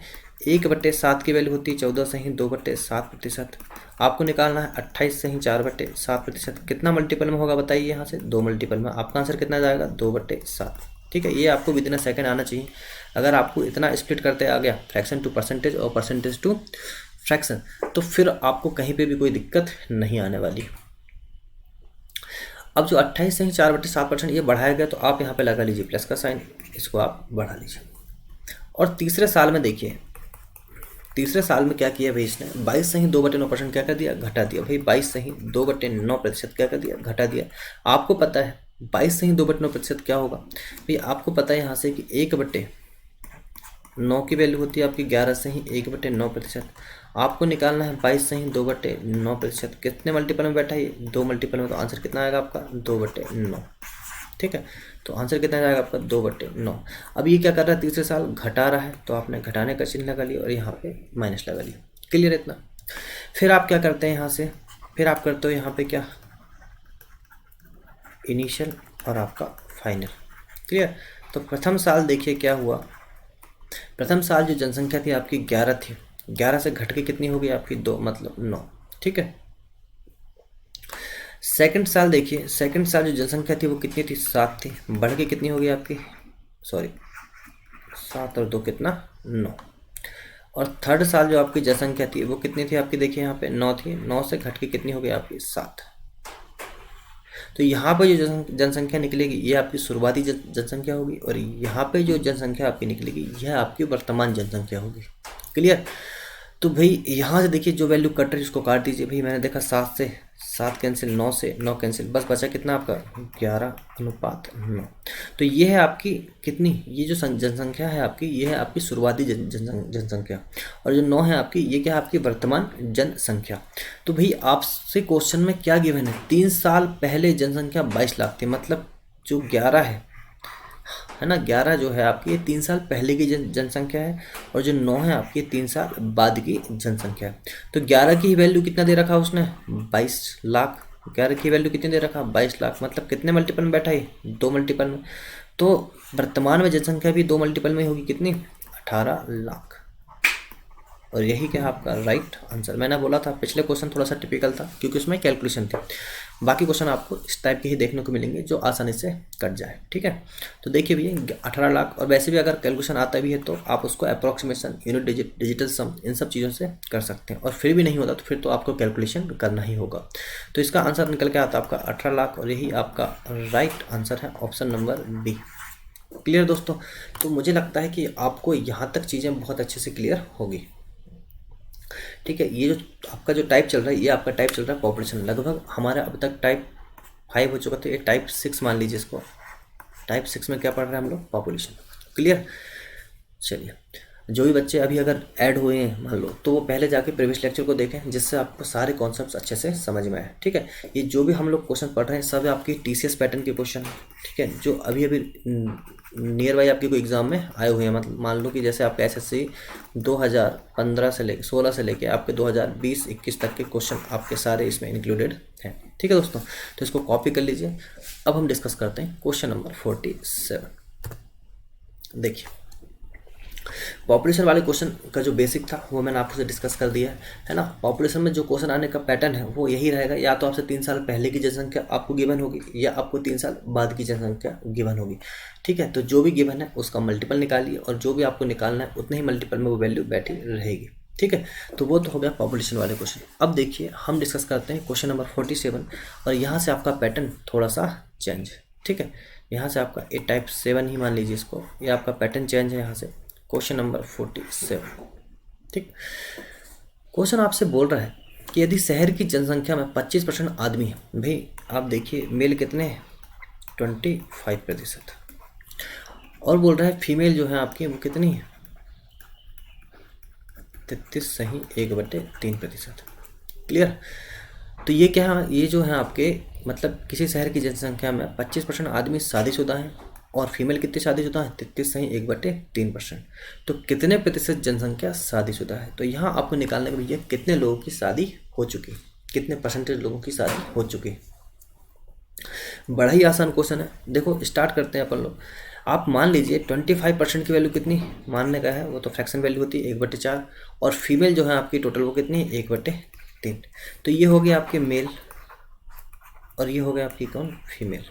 1/7 की वैल्यू होती है 14 से ही 2/7%। आपको निकालना है 28 से ही 4/7%, कितना मल्टीपल में होगा बताइए, यहाँ से 2 मल्टीपल में। आपका आंसर कितना जाएगा 2/7, ठीक है। ये आपको विद इन अ सेकेंड आना चाहिए। अगर आपको इतना स्प्लिट करते आ गया फ्रैक्शन टू परसेंटेज और परसेंटेज टू फ्रैक्शन, तो फिर आपको कहीं पे भी कोई दिक्कत नहीं आने वाली। अब जो 28 से ही 4/7% ये बढ़ाया गया, तो आप यहाँ पे लगा लीजिए प्लस का साइन, इसको आप बढ़ा लीजिए। और तीसरे साल में देखिए, तीसरे साल में क्या किया भाई इसने, 22 से ही 2/9% क्या कर दिया, घटा दिया। भाई 22 से ही 2/9% क्या कर दिया, घटा दिया। आपको पता है 22 से ही 2/9% क्या होगा भाई, आपको पता है यहाँ से कि 1/9 की वैल्यू होती है आपकी 11 से ही 1/9%। आपको निकालना है 22 से ही 2/9%, कितने मल्टीपल में बैठा है, 2 मल्टीपल में, तो आंसर कितना आएगा आपका 2/9, ठीक है। तो आंसर कितना जाएगा आपका 2/9। अब ये क्या कर रहा है, तीसरे साल घटा रहा है, तो आपने घटाने का चिन्ह लगा लिया और यहाँ पे माइनस लगा लिया, क्लियर इतना। फिर आप क्या करते हैं यहाँ से, फिर आप करते हो यहाँ पे क्या, इनिशियल और आपका फाइनल, क्लियर। तो प्रथम साल देखिए क्या हुआ, प्रथम साल जो जनसंख्या थी आपकी 11 थी, 11 से घट के कितनी हो गई आपकी 2 मतलब 9, ठीक है। सेकंड साल देखिए, सेकंड साल जो जनसंख्या थी वो कितनी थी 7 थी, बढ़ के कितनी हो गई आपकी, सॉरी 7 और 2 कितना 9। और थर्ड साल जो आपकी जनसंख्या थी वो कितनी थी आपकी, देखिए यहाँ पे 9 थी, 9 से घट के कितनी हो गई आपकी 7। तो यहाँ पे जो जनसंख्या निकलेगी ये आपकी शुरुआती जनसंख्या होगी, और यहाँ पे जो जनसंख्या आपकी निकलेगी यह आपकी वर्तमान जनसंख्या होगी, क्लियर। तो भाई यहाँ से देखिए जो वैल्यू कट रही है उसको काट दीजिए। भाई मैंने देखा 7 से 7 कैंसिल, 9 से 9 कैंसिल, बस बचा कितना आपका 11:9। तो ये है आपकी कितनी, ये जो जनसंख्या है आपकी, ये है आपकी शुरुआती जनसंख्या, और जो 9 है आपकी, ये क्या है आपकी वर्तमान जनसंख्या। तो भाई आपसे क्वेश्चन में क्या गिवन है, 3 साल पहले जनसंख्या 22 लाख थी, मतलब जो 11 है ना, 11 जो है आपकी 3 साल पहले की जनसंख्या है, और जो 9 है आपकी 3 साल बाद की जनसंख्या है। तो 11 की वैल्यू कितना दे रखा उसने 22 लाख, 11 की वैल्यू कितनी दे रखा 22 लाख, मतलब कितने मल्टीपल में बैठा है 2 मल्टीपल में। तो वर्तमान में जनसंख्या भी 2 मल्टीपल में होगी, कितनी 18 लाख। और यही क्या आपका राइट आंसर। मैंने बोला था पिछले क्वेश्चन थोड़ा सा टिपिकल था क्योंकि उसमें कैलकुलेशन थी, बाकी क्वेश्चन आपको इस टाइप के ही देखने को मिलेंगे जो आसानी से कट जाए, ठीक है। तो देखिए भैया 18 लाख, और वैसे भी अगर कैलकुलेशन आता भी है तो आप उसको अप्रॉक्सीमेशन, यूनिट डिजिटल सम, इन सब चीज़ों से कर सकते हैं, और फिर भी नहीं होता तो फिर तो आपको कैलकुलेशन करना ही होगा। तो इसका आंसर निकल के आता आपका 18 लाख, और यही आपका राइट आंसर है ऑप्शन नंबर बी, क्लियर दोस्तों। तो मुझे लगता है कि आपको यहाँ तक चीज़ें बहुत अच्छे से क्लियर होगी, ठीक है। ये जो आपका जो टाइप चल रहा है, ये आपका टाइप चल रहा है पॉपुलेशन, लगभग हमारा अब तक टाइप 5 हो चुका था, ये टाइप 6 मान लीजिए इसको। टाइप 6 में क्या पढ़ रहे हैं हम लोग, पॉपुलेशन, क्लियर। चलिए जो भी बच्चे अभी अगर ऐड हुए हैं मान लो, तो वो पहले जाके प्रीवियस लेक्चर को देखें, जिससे आपको सारे कॉन्सेप्ट्स अच्छे से समझ में आए। ठीक है, ये जो भी हम लोग क्वेश्चन पढ़ रहे हैं सब आपकी TCS पैटर्न के क्वेश्चन है। ठीक है, जो अभी अभी नियर बाई आपके कोई एग्जाम में आए हुए हैं। मतलब मान लो कि जैसे आपका SSC 2015 से लेके 16 से लेके आपके 2020-21 तक के क्वेश्चन आपके सारे इसमें इंक्लूडेड हैं। ठीक है दोस्तों, तो इसको कॉपी कर लीजिए। अब हम डिस्कस करते हैं क्वेश्चन नंबर 47। देखिए, पॉपुलेशन वाले क्वेश्चन का जो बेसिक था वो मैंने आपसे डिस्कस कर दिया है ना। पॉपुलेशन में जो क्वेश्चन आने का पैटर्न है वो यही रहेगा, या तो आपसे 3 साल पहले की जनसंख्या आपको गिवन होगी या आपको 3 साल बाद की जनसंख्या गिवन होगी। ठीक है, तो जो भी गिवन है उसका मल्टीपल निकालिए और जो भी आपको निकालना है उतने ही मल्टीपल में वो वैल्यू बैठी रहेगी। ठीक है, तो वो तो हो गया पॉपुलेशन वाले क्वेश्चन। अब देखिए हम डिस्कस करते हैं क्वेश्चन नंबर 47 और यहाँ से आपका पैटर्न थोड़ा सा चेंज। ठीक है, यहाँ से आपका ए टाइप 7 ही मान लीजिए इसको, ये आपका पैटर्न चेंज है यहाँ से। Question number 47। ठीक, क्वेश्चन आपसे बोल रहा है कि यदि शहर की जनसंख्या में 25% आदमी है, भाई आप देखिए मेल कितने हैं 25%, और बोल रहा है फीमेल जो है आपकी वो कितनी है 33.1/3%। क्लियर, तो ये क्या है, ये जो है आपके मतलब किसी शहर की जनसंख्या में 25% आदमी शादीशुदा हैं और फीमेल कितनी शादीशुदा है 33.1/3%। तो कितने प्रतिशत जनसंख्या शादीशुदा है, तो यहाँ आपको निकालने के भैया कितने लोगों की शादी हो चुकी, कितने परसेंटेज लोगों की शादी हो चुकी। बड़ा ही आसान क्वेश्चन है। देखो स्टार्ट करते हैं अपन लोग। आप मान लीजिए 25% की वैल्यू कितनी मानने का है, वो तो फ्रैक्शन वैल्यू होती है 1/4, और फीमेल जो है आपकी टोटल वो कितनी है 1/3। तो ये हो गया आपके मेल और ये हो गया आपकी कौन फीमेल।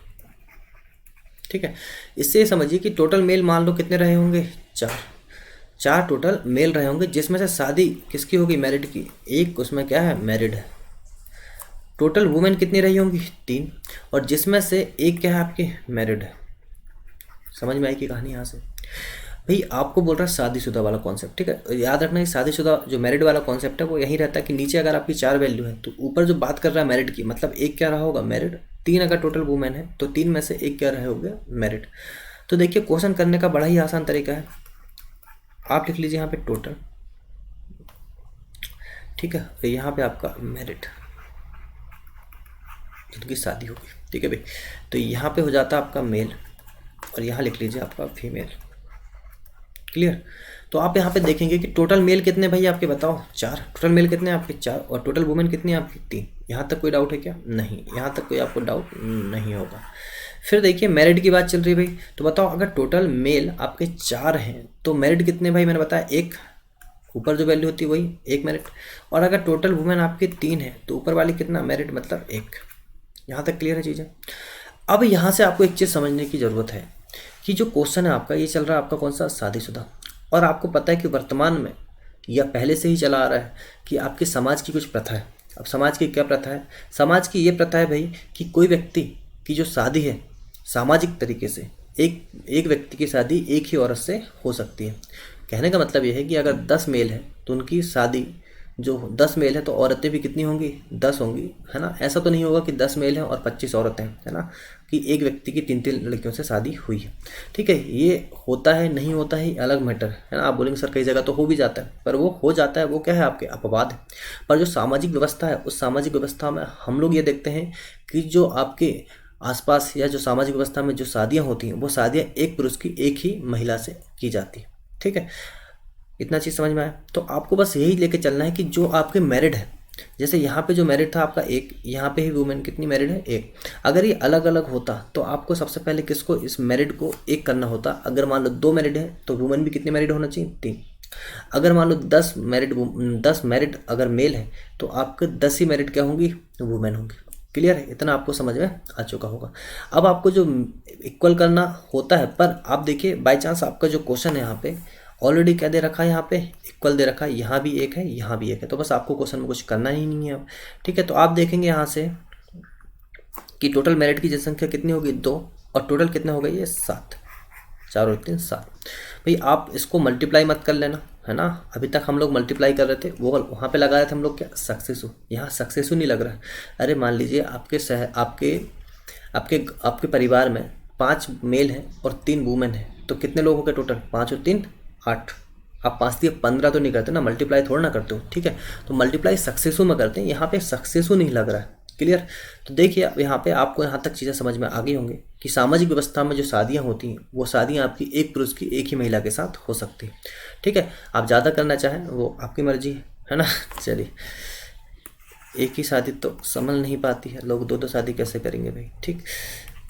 ठीक है, इससे समझिए कि टोटल मेल मान लो कितने रहे होंगे 4 टोटल मेल रहे होंगे, जिसमें से शादी किसकी होगी मैरिड की, एक उसमें क्या है मैरिड है। टोटल वुमेन कितनी रही होंगी 3, और जिसमें से एक क्या है आपकी मैरिड है। समझ में आई कि कहानी यहाँ से। भाई आपको बोल रहा है शादीशुदा वाला कॉन्सेप्ट। ठीक है, याद रखना कि शादीशुदा जो मैरिड वाला कॉन्सेप्ट है वो यही रहता है कि नीचे अगर आपकी 4 वैल्यू है तो ऊपर जो बात कर रहा है मैरिड की, मतलब एक क्या रहा होगा मैरिड, 3 अगर टोटल वुमेन है तो 3 में से एक क्या रहे होगा मैरिड। तो देखिए क्वेश्चन करने का बड़ा ही आसान तरीका है, आप लिख लीजिए यहाँ पे टोटल। ठीक है, तो यहाँ पे आपका मैरिड जिनकी शादी होगी। ठीक है भाई, तो यहाँ पे हो जाता है आपका मेल और यहाँ लिख लीजिए आपका फीमेल। क्लियर, तो आप यहाँ पे देखेंगे कि टोटल मेल कितने भाई आपके बताओ 4, टोटल मेल कितने हैं आपके 4, और टोटल वुमेन कितनी है आपकी 3। यहाँ तक कोई डाउट है क्या, नहीं, यहाँ तक कोई आपको डाउट नहीं होगा। फिर देखिए मैरिड की बात चल रही है भाई, तो बताओ अगर टोटल मेल आपके 4 हैं तो मैरिड कितने भाई, मैंने बताया 1, ऊपर जो वैल्यू होती है वही 1 मैरिड, और अगर टोटल वुमेन आपके 3 है तो ऊपर वाली कितना मैरिड मतलब 1। यहाँ तक क्लियर है चीज़ें। अब यहाँ से आपको एक चीज़ समझने की ज़रूरत है कि जो क्वेश्चन है आपका ये चल रहा है आपका कौन सा शादीशुदा, और आपको पता है कि वर्तमान में या पहले से ही चला आ रहा है कि आपके समाज की कुछ प्रथा है। अब समाज की क्या प्रथा है, समाज की ये प्रथा है भाई कि कोई व्यक्ति की जो शादी है सामाजिक तरीके से एक व्यक्ति की शादी एक ही औरत से हो सकती है। कहने का मतलब ये है कि अगर 10 मेल है तो उनकी शादी जो 10 मेल है तो औरतें भी कितनी होंगी 10 होंगी, है ना। ऐसा तो नहीं होगा कि 10 मेल हैं और 25 औरतें हैं, है ना, कि एक व्यक्ति की 3-3 लड़कियों से शादी हुई है। ठीक है, ये होता है नहीं होता है अलग मैटर है ना। आप बोलेंगे सर कई जगह तो हो भी जाता है, पर वो हो जाता है वो क्या है आपके अपवाद है। पर जो सामाजिक व्यवस्था है उस सामाजिक व्यवस्था में हम लोग ये देखते हैं कि जो आपके आसपास या जो सामाजिक व्यवस्था में जो शादियाँ होती हैं वो शादियाँ एक पुरुष की एक ही महिला से की जाती है। ठीक है, इतना चीज़ समझ में आया। तो आपको बस यही लेके चलना है कि जो आपके मैरिड है, जैसे यहाँ पे जो मैरिड था आपका 1, यहाँ पे ही वुमेन कितनी मैरिड है 1। अगर ये अलग अलग होता तो आपको सबसे पहले किसको इस मैरिड को 1 करना होता। अगर मान लो 2 मैरिड है तो वुमेन भी कितनी मैरिड होना चाहिए 3। अगर मान लो 10 मैरिड अगर मेल है तो आपके 10 ही मैरिड क्या होंगी वुमेन होंगी। क्लियर है, इतना आपको समझ में आ चुका होगा। अब आपको जो इक्वल करना होता है, पर आप देखिए बाई चांस आपका जो क्वेश्चन है यहाँ पे ऑलरेडी क्या दे रखा है, यहाँ पे इक्वल दे रखा है, यहाँ भी 1 है यहाँ भी 1 है, तो बस आपको क्वेश्चन में कुछ करना ही नहीं है अब। ठीक है, तो आप देखेंगे यहाँ से कि टोटल मेरिट की जनसंख्या कितनी होगी 2, और टोटल कितना होगा ये 7, 4 और 3 7। भाई आप इसको मल्टीप्लाई मत कर लेना, है ना। अभी तक हम लोग मल्टीप्लाई कर रहे थे, वो वहाँ पे लगा रहे थे हम लोग क्या सक्सेसु, यहाँ सक्सेसु नहीं लग रहा है। अरे मान लीजिए आपके परिवार में 5 मेल हैं और 3 वुमेन हैं, तो कितने लोग हो गए टोटल 5 और 3 8, आप 5 दिए 15 तो नहीं करते ना, मल्टीप्लाई थोड़ा ना करते हो, ठीक है। तो मल्टीप्लाई सक्सेसो में करते हैं, यहाँ पे सक्सेसो नहीं लग रहा है। क्लियर। तो देखिए अब यहाँ पे आपको यहाँ तक चीज़ें समझ में आ गई होंगी कि सामाजिक व्यवस्था में जो शादियाँ होती हैं वो शादियाँ आपकी एक पुरुष की एक ही महिला के साथ हो सकती है, ठीक है। आप ज़्यादा करना चाहें वो आपकी मर्जी है ना। चलिए, एक ही शादी तो संभल नहीं पाती है, लोग दो दो शादी कैसे करेंगे भाई, ठीक।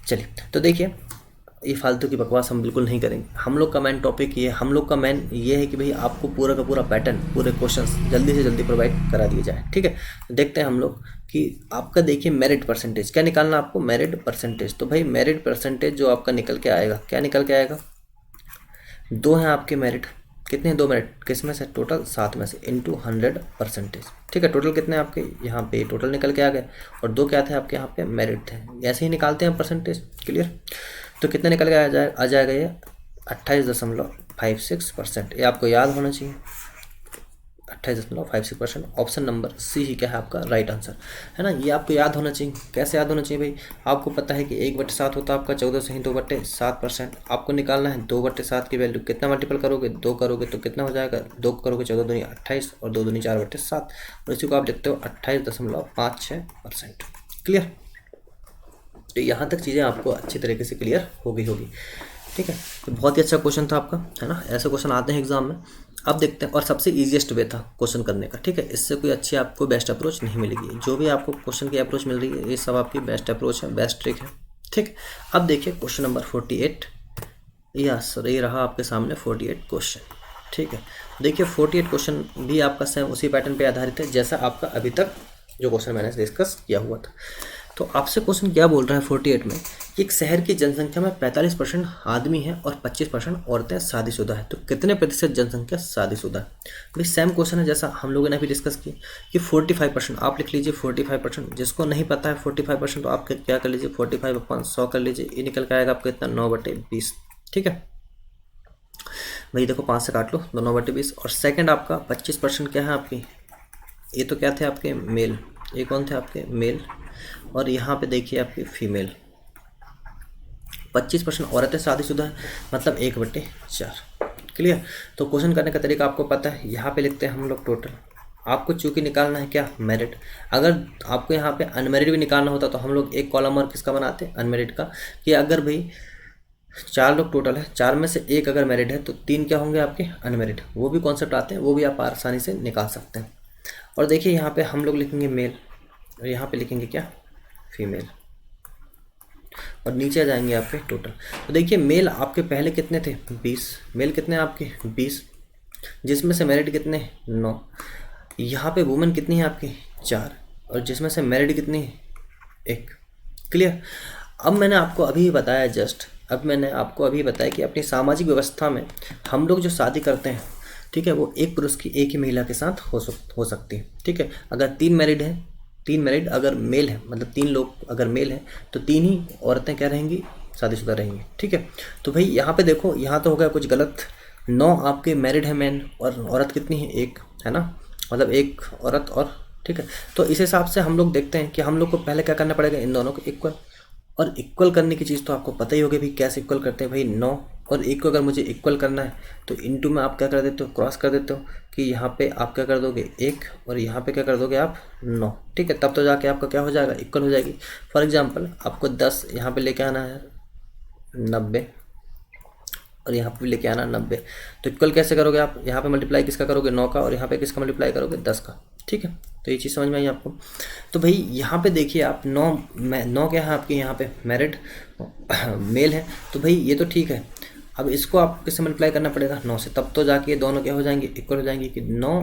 चलिए, तो देखिए ये फालतू की बकवास हम बिल्कुल नहीं करेंगे। हम लोग का मेन टॉपिक ये, हम लोग का मेन ये है कि भाई आपको पूरा का पूरा पैटर्न, पूरे क्वेश्चंस जल्दी से जल्दी प्रोवाइड करा दिए जाए, ठीक है। देखते हैं हम लोग कि आपका देखिए मेरिट परसेंटेज क्या निकालना आपको, मेरिट परसेंटेज। तो भाई मेरिट परसेंटेज जो आपका निकल के आएगा, क्या निकल के आएगा, 2 हैं आपके मेरिट, कितने हैं 2 मेरिट, किस में से, टोटल 7 में से, इंटू 100%, ठीक है। टोटल कितने आपके यहाँ पे टोटल निकल के आ गए, और 2 क्या थे आपके यहाँ पे मेरिट थे। ऐसे ही निकालते हैं परसेंटेज। क्लियर। तो कितने निकल के आ जाएगा ये 28.56%। ये आपको याद होना चाहिए, 28.56%। ऑप्शन नंबर सी ही क्या है आपका राइट आंसर, है ना। ये आपको याद होना चाहिए। कैसे याद होना चाहिए भाई, आपको पता है कि 1/7 होता है आपका 14 से ही 2/7%। आपको निकालना है 2/7 की वैल्यू, कितना मल्टीपल करोगे, 2 करोगे तो कितना हो जाएगा, 2 करोगे 14 दूनी 28 और 2 दूनी 4/7, और इसी को आप लिखते हो 28.56%। क्लियर। तो यहाँ तक चीज़ें आपको अच्छी तरीके से क्लियर हो गई होगी, ठीक है। तो बहुत ही अच्छा क्वेश्चन था आपका, है ना। ऐसे क्वेश्चन आते हैं एग्जाम में। अब देखते हैं, और सबसे ईजीएस्ट वे था क्वेश्चन करने का, ठीक है। इससे कोई अच्छी आपको बेस्ट अप्रोच नहीं मिलेगी। जो भी आपको क्वेश्चन की अप्रोच मिल रही है ये सब आपकी बेस्ट अप्रोच है, बेस्ट ट्रिक है, ठीक। अब देखिए क्वेश्चन नंबर 48, यस ये रहा आपके सामने 48 क्वेश्चन, ठीक है। देखिए 48 क्वेश्चन भी आपका सेम उसी पैटर्न पे आधारित है जैसा आपका अभी तक जो क्वेश्चन मैंने डिस्कस किया हुआ था। तो आपसे क्वेश्चन क्या बोल रहा है 48 में कि एक शहर की जनसंख्या में 45% आदमी है और 25% औरतें शादीशुदा है, तो कितने प्रतिशत जनसंख्या शादीशुदा है। भाई सेम क्वेश्चन है जैसा हम लोगों ने अभी डिस्कस किया कि 45%, आप लिख लीजिए 45%। जिसको नहीं पता है 45% तो आप क्या कर लीजिए 45/100 कर लीजिए, ये निकल के आएगा आपको इतना 9/20, ठीक है भाई। देखो 5 से काट लो तो 9/20। और सेकेंड आपका 25% क्या है आपकी, ये तो क्या थे आपके मेल, ये कौन थे आपके मेल, और यहाँ पे देखिए आपकी फीमेल। 25% औरतें शादीशुदा है, मतलब 1/4। क्लियर। तो क्वेश्चन करने का तरीका आपको पता है, यहाँ पे लिखते हैं हम लोग टोटल। आपको चूंकि निकालना है क्या, मेरिट। अगर आपको यहाँ पे अनमेरिड भी निकालना होता तो हम लोग एक कॉलम और किसका बनाते हैं, अनमेरिड का। कि अगर भाई 4 लोग टोटल है, 4 में से 1 अगर मैरिड है तो 3 क्या होंगे आपके अनमेरिड। वो भी कॉन्सेप्ट आते हैं, वो भी आप आसानी से निकाल सकते हैं। और देखिए यहाँ पे हम लोग लिखेंगे मेल और यहाँ पे लिखेंगे क्या, फीमेल, और नीचे आ जाएंगे आपके टोटल। तो देखिए मेल आपके पहले कितने थे 20, मेल कितने आपके 20, जिसमें से मैरिड कितने 9। यहाँ पे वुमेन कितनी है आपकी 4, और जिसमें से मैरिड कितनी है 1। क्लियर। अब मैंने आपको अभी बताया कि अपनी सामाजिक व्यवस्था में हम लोग जो शादी करते हैं, ठीक है, वो एक पुरुष की एक ही महिला के साथ हो सकती है, ठीक है। अगर 3 मैरिड अगर मेल है, मतलब 3 लोग अगर मेल हैं तो 3 ही औरतें क्या रहेंगी, शादीशुदा रहेंगी, ठीक है। तो भाई यहाँ पे देखो, यहाँ तो हो गया कुछ गलत। 9 आपके मैरिड है मैन, और औरत कितनी है 1, है ना, मतलब 1 औरत, और ठीक है। तो इस हिसाब से हम लोग देखते हैं कि हम लोग को पहले क्या करना पड़ेगा, इन दोनों को इक्वल। और इक्वल करने की चीज़ तो आपको पता ही होगी भाई, कैसे इक्वल करते हैं भाई। 9 और 1 को अगर मुझे इक्वल करना है तो इनटू में आप क्या कर देते हो, क्रॉस कर देते हो, कि यहाँ पे आप क्या कर दोगे 1 और यहाँ पे क्या कर दोगे आप 9, ठीक है। तब तो जाके आपका क्या हो जाएगा, इक्वल हो जाएगी। फॉर एग्जांपल आपको 10 यहाँ पे लेके आना है 90, और यहाँ पे लेके आना 90, तो इक्वल कैसे करोगे आप, यहाँ पे मल्टीप्लाई किसका करोगे 9 का, और यहाँ पे किसका मल्टीप्लाई करोगे 10 का, ठीक है। तो ये चीज़ समझ में आई आपको। तो भाई यहाँ पे देखिए आप 9 क्या है आपके यहाँ पे मैरिड मेल है, तो भाई ये तो ठीक है। अब इसको आप किससे मल्टीप्लाई करना पड़ेगा 9 से, तब तो जाके ये दोनों क्या हो जाएंगे, इक्वल हो जाएंगे। कि 9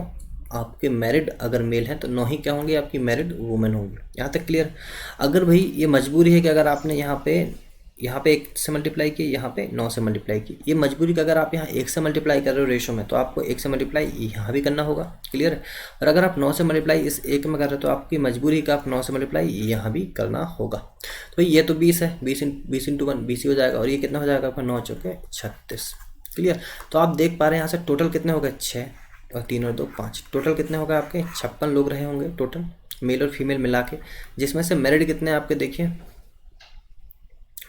आपके मैरिड अगर मेल हैं तो 9 ही क्या होंगे आपकी मैरिड वुमेन होंगी। यहाँ तक क्लियर। अगर भाई ये मजबूरी है कि अगर आपने यहाँ पे 1 से मल्टीप्लाई की, यहाँ पे 9 से मल्टीप्लाई की, ये मजबूरी का अगर आप यहाँ 1 से मल्टीप्लाई कर रहे हो रेशो में, तो आपको 1 से मल्टीप्लाई यहाँ भी करना होगा। क्लियर है। और अगर आप 9 से मल्टीप्लाई इस 1 में कर रहे हो तो आपकी मजबूरी का आप 9 से मल्टीप्लाई यहाँ भी करना होगा। तो ये तो 20 है, 20 इंटू 1 20 ही हो जाएगा, और ये कितना हो जाएगा आपका 9 चौके 36। क्लियर। तो आप देख पा रहे हैं यहाँ से टोटल कितने हो गए 6, और 3 और 2 5, टोटल कितने होगा आपके 56 लोग रहे होंगे टोटल, मेल और फीमेल मिला के। जिसमें से मैरिड कितने आपके देखिए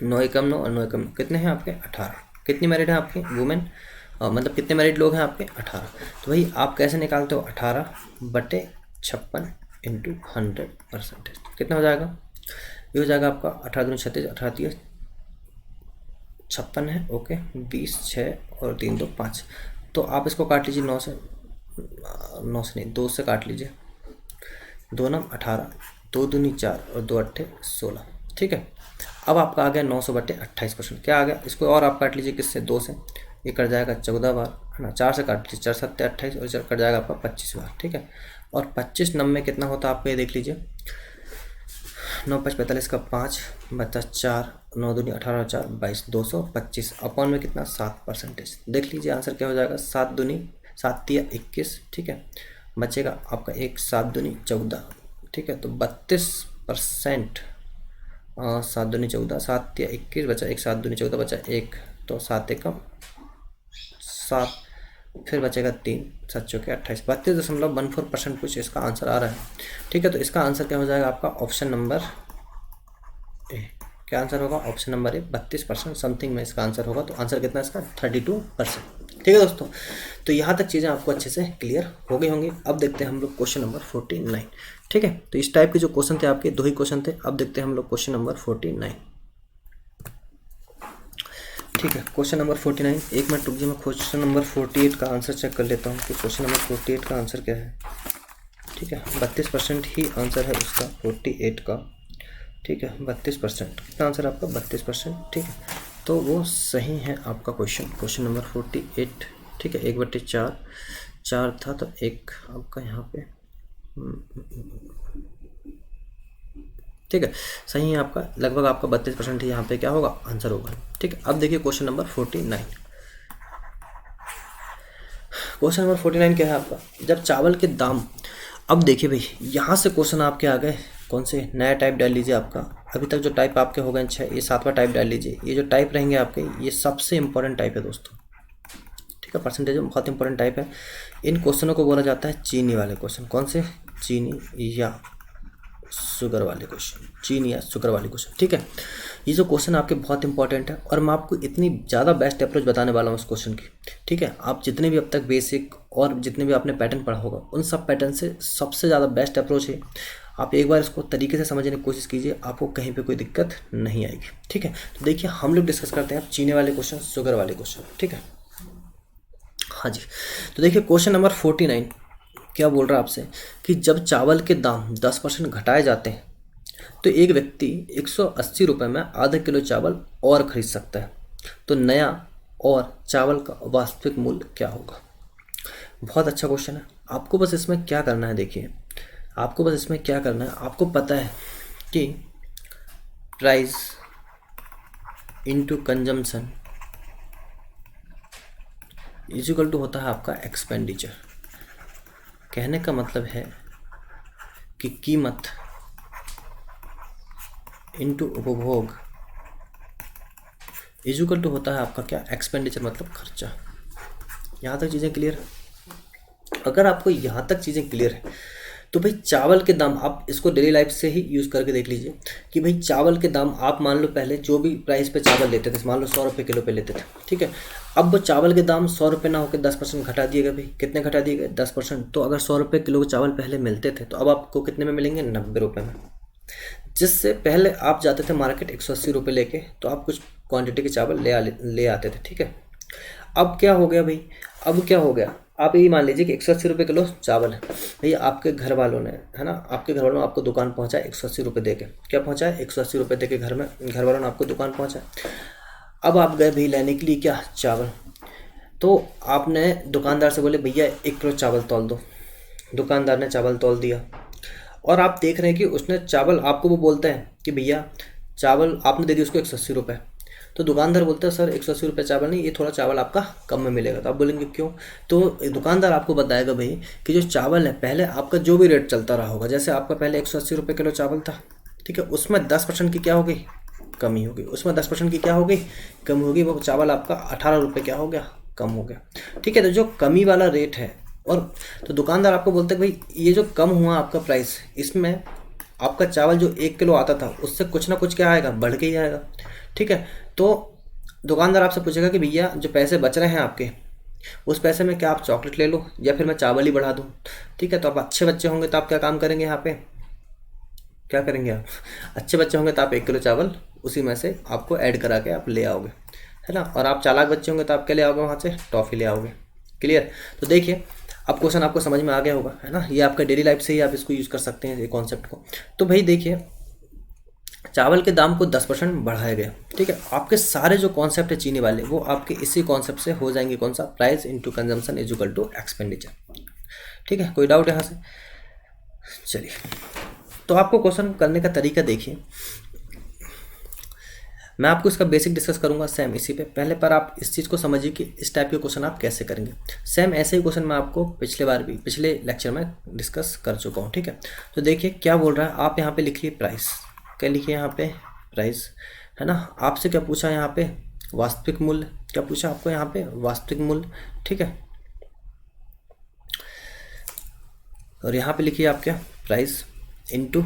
9 एकम 9 और 9 एकम कितने हैं आपके 18। कितनी मैरिड है आपकी वुमेन, मतलब कितने मैरिड लोग हैं आपके 18। तो भाई आप कैसे निकालते हो 18/56 इंटू 100%, कितना हो जाएगा, ये हो जाएगा आपका 18 दूनी 36, 18 56 है, ओके, 20 6 और 3 2 5। तो आप इसको काट लीजिए 9 से, 9 से नहीं 2 से काट लीजिए, 2 9 18, 2 दूनी 4 और 2 8 16, ठीक है। अब आपका आ गया 900/28%, क्या आ गया, इसको और आप काट लीजिए किससे, 2 से, ये कट जाएगा 14 बार, है ना, 4 से काट लीजिए, 4 7 28 और कट जाएगा आपका 25 बार, ठीक है। और 25 नंबर में कितना होता है आपको ये देख लीजिए, 9 5 45 का 5 बचा 4, 9 दूनी 18 4 22, 225 अपॉन में कितना 7%। देख लीजिए आंसर क्या हो जाएगा, 7 दूनी 7 तिया 21, ठीक है, बचेगा आपका 1 7 दूनी 14, ठीक है। तो 32%, 7 दूनी 14, 7 तिया 21 बचा 1, 7 दूनी 14 बचा 1, तो 7 एकम 7, फिर बचेगा 3 7 चौके 28, 32.14% कुछ इसका आंसर आ रहा है, ठीक है। तो इसका आंसर क्या हो जाएगा आपका ऑप्शन नंबर ए, क्या आंसर होगा, ऑप्शन नंबर ए 32% समथिंग में इसका आंसर होगा। तो आंसर कितना है इसका 32%, ठीक है दोस्तों। तो यहाँ तक चीज़ें आपको अच्छे से क्लियर हो गई होंगी। अब देखते हैं हम लोग क्वेश्चन नंबर 49, ठीक है। तो इस टाइप के जो क्वेश्चन थे आपके 2 ही क्वेश्चन थे। अब देखते हैं हम लोग क्वेश्चन नंबर 49, ठीक है। क्वेश्चन नंबर 49, एक मिनट रुक जाइए, मैं क्वेश्चन नंबर 48 का आंसर चेक कर लेता हूँ कि क्वेश्चन नंबर 48 का आंसर क्या है, ठीक है। 32% ही आंसर है उसका 48 का, ठीक है। 32% कितना आंसर आपका 32%, ठीक है। तो वो सही है आपका क्वेश्चन नंबर 48, ठीक है। 1/4 4 था तो एक आपका यहाँ पे, ठीक है, सही है आपका, लगभग आपका 32% ही यहाँ पे क्या होगा आंसर होगा, ठीक है। अब देखिए क्वेश्चन नंबर 49, क्वेश्चन नंबर 49 क्या है आपका, जब चावल के दाम, अब देखिए भाई यहाँ से क्वेश्चन आपके आ गए कौन से, नया टाइप डाल लीजिए आपका, अभी तक जो टाइप आपके हो गए 6, ये 7वां टाइप डाल लीजिए। ये जो टाइप रहेंगे आपके ये सबसे इंपॉर्टेंट टाइप है दोस्तों, ठीक है, परसेंटेज में बहुत इंपॉर्टेंट टाइप है। इन क्वेश्चनों को बोला जाता है चीनी वाले क्वेश्चन, कौन से, चीनी या शुगर वाले क्वेश्चन, चीनी या शुगर वाले क्वेश्चन, ठीक है। ये जो क्वेश्चन आपके बहुत इंपॉर्टेंट है और मैं आपको इतनी ज़्यादा बेस्ट अप्रोच बताने वाला हूँ उस क्वेश्चन की, ठीक है। आप जितने भी अब तक बेसिक और जितने भी आपने पैटर्न पढ़ा होगा उन सब पैटर्न से सबसे ज़्यादा बेस्ट अप्रोच है। आप एक बार इसको तरीके से समझने की कोशिश कीजिए, आपको कहीं पे कोई दिक्कत नहीं आएगी, ठीक है। तो देखिए हम लोग डिस्कस करते हैं चीनी वाले क्वेश्चन, शुगर वाले क्वेश्चन, ठीक है। हाँ जी, तो देखिए क्वेश्चन नंबर 49 क्या बोल रहा है आपसे कि जब चावल के दाम 10% घटाए जाते हैं तो एक व्यक्ति 180 रुपये में आधा किलो चावल और खरीद सकता है, तो नया और चावल का वास्तविक मूल्य क्या होगा। बहुत अच्छा क्वेश्चन है। आपको बस इसमें क्या करना है, देखिए आपको बस इसमें क्या करना है, आपको पता है कि price into consumption equal to होता है आपका एक्सपेंडिचर। कहने का मतलब है कि कीमत इनटू उपभोग इक्वल टू होता है आपका क्या, एक्सपेंडिचर मतलब खर्चा। यहाँ तक चीज़ें क्लियर है। अगर आपको यहाँ तक चीज़ें क्लियर है तो भाई चावल के दाम आप इसको डेली लाइफ से ही यूज़ करके देख लीजिए कि भाई चावल के दाम आप मान लो पहले जो भी प्राइस पे चावल लेते थे, मान लो 100 रुपये किलो पे लेते थे, ठीक है। अब चावल के दाम 100 रुपये ना होकर 10% घटा दिए गए। भाई कितने घटा दिए गए, 10%। तो अगर 100 रुपये किलो के चावल पहले मिलते थे तो अब आपको कितने में मिलेंगे, 90 रुपये में। जिससे पहले आप जाते थे मार्केट 180 रुपये लेके, तो आप कुछ क्वांटिटी के चावल ले आते थे, ठीक है। अब क्या हो गया भाई, अब क्या हो गया, आप ये मान लीजिए कि 180 रुपये किलो चावल है भैया, आपके घर वालों ने, है ना, आपके घर वालों ने आपको दुकान पहुंचाया 180 रुपये दे के, क्या पहुंचाया 180 रुपये दे के घर वालों ने आपको दुकान पहुंचाया। अब आप गए भाई लेने के लिए क्या, चावल। तो आपने दुकानदार से बोले भैया 1 किलो चावल तौल दो, दुकानदार ने चावल तौल दिया और आप देख रहे हैं कि उसने चावल, आपको वो बोलता है कि भैया चावल आपने दे दिया उसको 180 रुपये। तो दुकानदार बोलता है सर 180 रुपये चावल नहीं, ये थोड़ा चावल आपका कम में मिलेगा। तो आप बोलेंगे क्यों, तो दुकानदार आपको बताएगा भाई कि जो चावल है पहले आपका जो भी रेट चलता रहा होगा, जैसे आपका पहले 180 रुपये किलो चावल था, ठीक है, उसमें 10% की क्या हो गई, कमी हो गई। उसमें 10% की क्या हो गई, कमी हो गई। वो चावल आपका 18 रुपये क्या हो गया, कम हो गया, ठीक है। तो जो कमी वाला रेट है, और तो दुकानदार आपको बोलते हैं भाई ये जो कम हुआ आपका प्राइस, इसमें आपका चावल जो 1 किलो आता था उससे कुछ ना कुछ क्या आएगा, बढ़ के ही आएगा, ठीक है। तो दुकानदार आपसे पूछेगा कि भैया जो पैसे बच रहे हैं आपके, उस पैसे में क्या आप चॉकलेट ले लो या फिर मैं चावल ही बढ़ा दूँ, ठीक है। तो आप अच्छे बच्चे होंगे तो आप क्या काम करेंगे, यहाँ पे क्या करेंगे आप, अच्छे बच्चे होंगे तो आप 1 किलो चावल उसी में से आपको ऐड करा के आप ले आओगे, है ना। और आप चालाक बच्चे होंगे तो आप क्या ले आओगे, वहाँ से टॉफ़ी ले आओगे। क्लियर। तो देखिए अब क्वेश्चन आपको समझ में आ गया होगा, है ना। ये आपका डेली लाइफ से ही आप इसको यूज़ कर सकते हैं, ये कॉन्सेप्ट को। तो भाई देखिए चावल के दाम को 10% बढ़ाया गया, ठीक है। आपके सारे जो कॉन्सेप्ट है चीनी वाले वो आपके इसी कॉन्सेप्ट से हो जाएंगे, कौन सा, price into consumption is equal to expenditure, ठीक है। कोई डाउट यहाँ से? चलिए तो आपको क्वेश्चन करने का तरीका देखिए, मैं आपको इसका बेसिक डिस्कस करूंगा सेम इसी पे। पहले पर आप इस चीज़ को समझिए कि इस टाइप के क्वेश्चन आप कैसे करेंगे। सेम ऐसे ही क्वेश्चन मैं आपको पिछले लेक्चर में डिस्कस कर चुका हूँ, ठीक है। तो देखिए क्या बोल रहा है, आप यहाँ पे लिखिए प्राइस, क्या लिखिए यहाँ पे, प्राइस, है ना। आपसे क्या पूछा यहाँ पे, वास्तविक मूल्य, क्या पूछा आपको यहाँ पे, वास्तविक मूल्य, ठीक है। और यहाँ पे लिखिए आप क्या, price into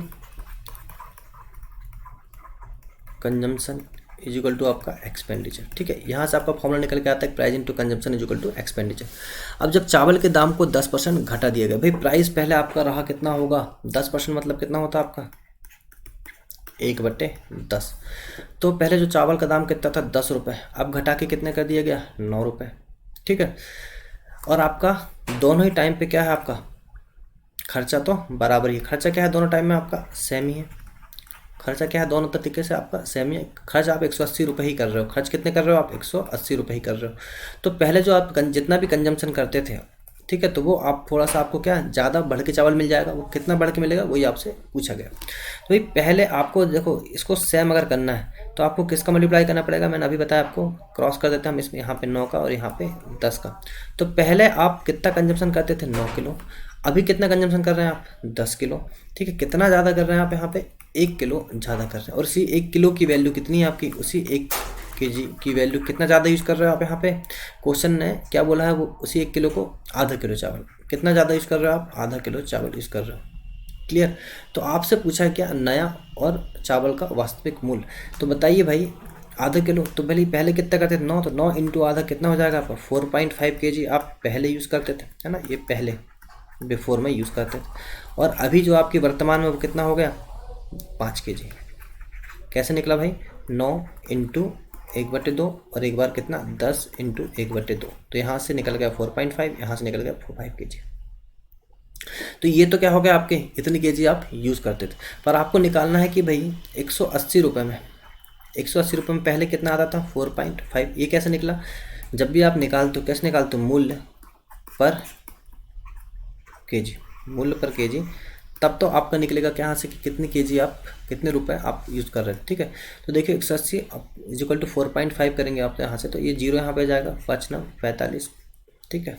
consumption is equal to आपका एक्सपेंडिचर, ठीक है। यहाँ से आपका फॉर्मूला निकल के आता है price into consumption is equal to expenditure. अब जब चावल के दाम को 10% घटा दिया गया, भाई प्राइस पहले आपका रहा कितना होगा, 10% मतलब कितना होता है आपका 1/10। तो पहले जो चावल का दाम कितना था 10 रुपये, अब घटा के कितने कर दिया गया 9 रुपये, ठीक है। और आपका दोनों ही टाइम पे क्या है, आपका खर्चा तो बराबर ही, खर्चा क्या है दोनों टाइम में आपका सेम ही है, खर्चा क्या है दोनों तरीके से आपका सेम ही है। खर्च आप 180 रुपये ही कर रहे हो, खर्च कितने कर रहे हो आप 180 रुपये ही कर रहे हो। तो पहले जो आप जितना भी कंजम्पशन करते थे, ठीक है, तो वो आप थोड़ा सा आपको क्या ज़्यादा बढ़ के चावल मिल जाएगा, वो कितना बढ़ के मिलेगा वही आपसे पूछा गया। तो भाई पहले आपको देखो इसको सेम अगर करना है तो आपको किसका मल्टीप्लाई करना पड़ेगा, मैंने अभी बताया आपको, क्रॉस कर देते हैं हम इसमें, यहाँ पे 9 का और यहाँ पे 10 का। तो पहले आप कितना कंजम्पशन करते थे 9 किलो, अभी कितना कंजम्पशन कर रहे हैं आप 10 किलो, ठीक है। कितना ज़्यादा कर रहे हैं आप यहाँ पे 1 किलो ज़्यादा कर रहे हैं। और उसी 1 किलो की वैल्यू कितनी है आपकी, उसी 1 kg की वैल्यू कितना ज़्यादा यूज़ कर रहे हो आप यहाँ पे, क्वेश्चन ने क्या बोला है, वो उसी 1 किलो को आधा किलो चावल, कितना ज़्यादा यूज़ कर रहे हो आप, आधा किलो चावल यूज़ कर रहे हो। क्लियर। तो आपसे पूछा है क्या, नया और चावल का वास्तविक मूल्य। तो बताइए भाई आधा किलो, तो पहले कितना करते थे 9, तो 9 इंटू आधा कितना हो जाएगा आपका 4.5 kg आप पहले यूज़ करते थे, है ना, ये पहले बिफोर में यूज़ करते थे। और अभी जो आपकी वर्तमान में वो कितना हो गया 5 kg। कैसे निकला भाई, 9 इंटू 1/2 और एक बार कितना 10 इंटू 1/2, तो यहाँ से निकल गया 4.5, यहाँ से निकल गया 5 kg। तो ये तो क्या हो गया आपके, इतनी kg आप यूज़ करते थे। पर आपको निकालना है कि भाई 180 रुपये में, 180 रुपये में पहले कितना आता था 4.5। ये कैसे निकला, जब भी आप निकालते हो कैसे निकालते हो, मूल्य पर kg, मूल्य पर kg, तब तो आपका निकलेगा क्या यहाँ से कि कितनी kg आप, कितने रुपए आप यूज़ कर रहे हैं, ठीक है। तो देखिए 180 इज इक्वल टू 4.5 करेंगे आप यहाँ से, तो ये 0 यहाँ पे जाएगा, 5 9 45, ठीक है,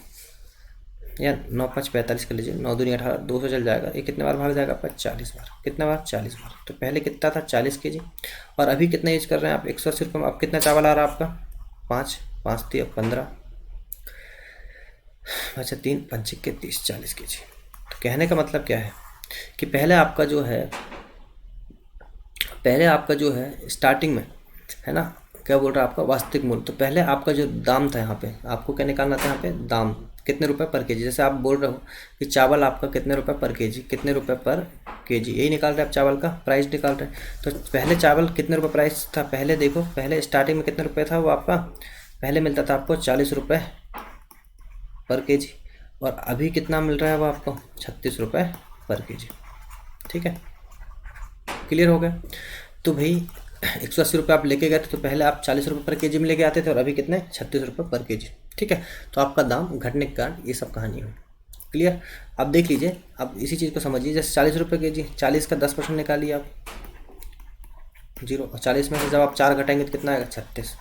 या 9 5 45 कर लीजिए, 9 दूनी 18, 200 चल जाएगा। ये कितने बार भाग जाएगा आपका 40 बार, कितना बार 40 बार। तो पहले कितना था 40 kg, और अभी कितना यूज कर रहे हैं आप 180 रुपये में। आप कितना चावल आ रहा है आपका 5 5 3 15, अच्छा 3 5 के 30 40 kg। तो कहने का मतलब क्या है कि पहले आपका जो है स्टार्टिंग में, है ना, क्या बोल रहा है आपका वास्तविक मूल्य। तो पहले आपका जो दाम था यहाँ पे, आपको क्या निकालना था यहाँ पे, दाम कितने रुपए पर केजी। जैसे आप बोल रहे हो कि चावल आपका कितने रुपए पर केजी, कितने रुपए पर केजी, यही निकाल रहे हैं आप, चावल का प्राइस निकाल रहे हैं। तो पहले चावल कितने रुपए प्राइस था, पहले देखो, पहले स्टार्टिंग में कितने रुपए था वो आपका, पहले मिलता था आपको 40 रुपये पर केजी, और अभी कितना मिल रहा है वो आपको 36 रुपये पर केजी, ठीक है। क्लियर हो गया। तो भाई 180 रुपये आप लेके गए थे, तो पहले आप 40 रुपये पर केजी में लेके आते थे, और अभी कितने 36 रुपये पर केजी, ठीक है। तो आपका दाम घटने के कारण ये सब कहानी है। क्लियर। अब देख लीजिए, अब इसी चीज़ को समझिए, जैसे 40 रुपये केजी, 40 का 10% निकालिए आप 0, और 40 में से जब आप 4 घटाएंगे तो कितना आएगा 36।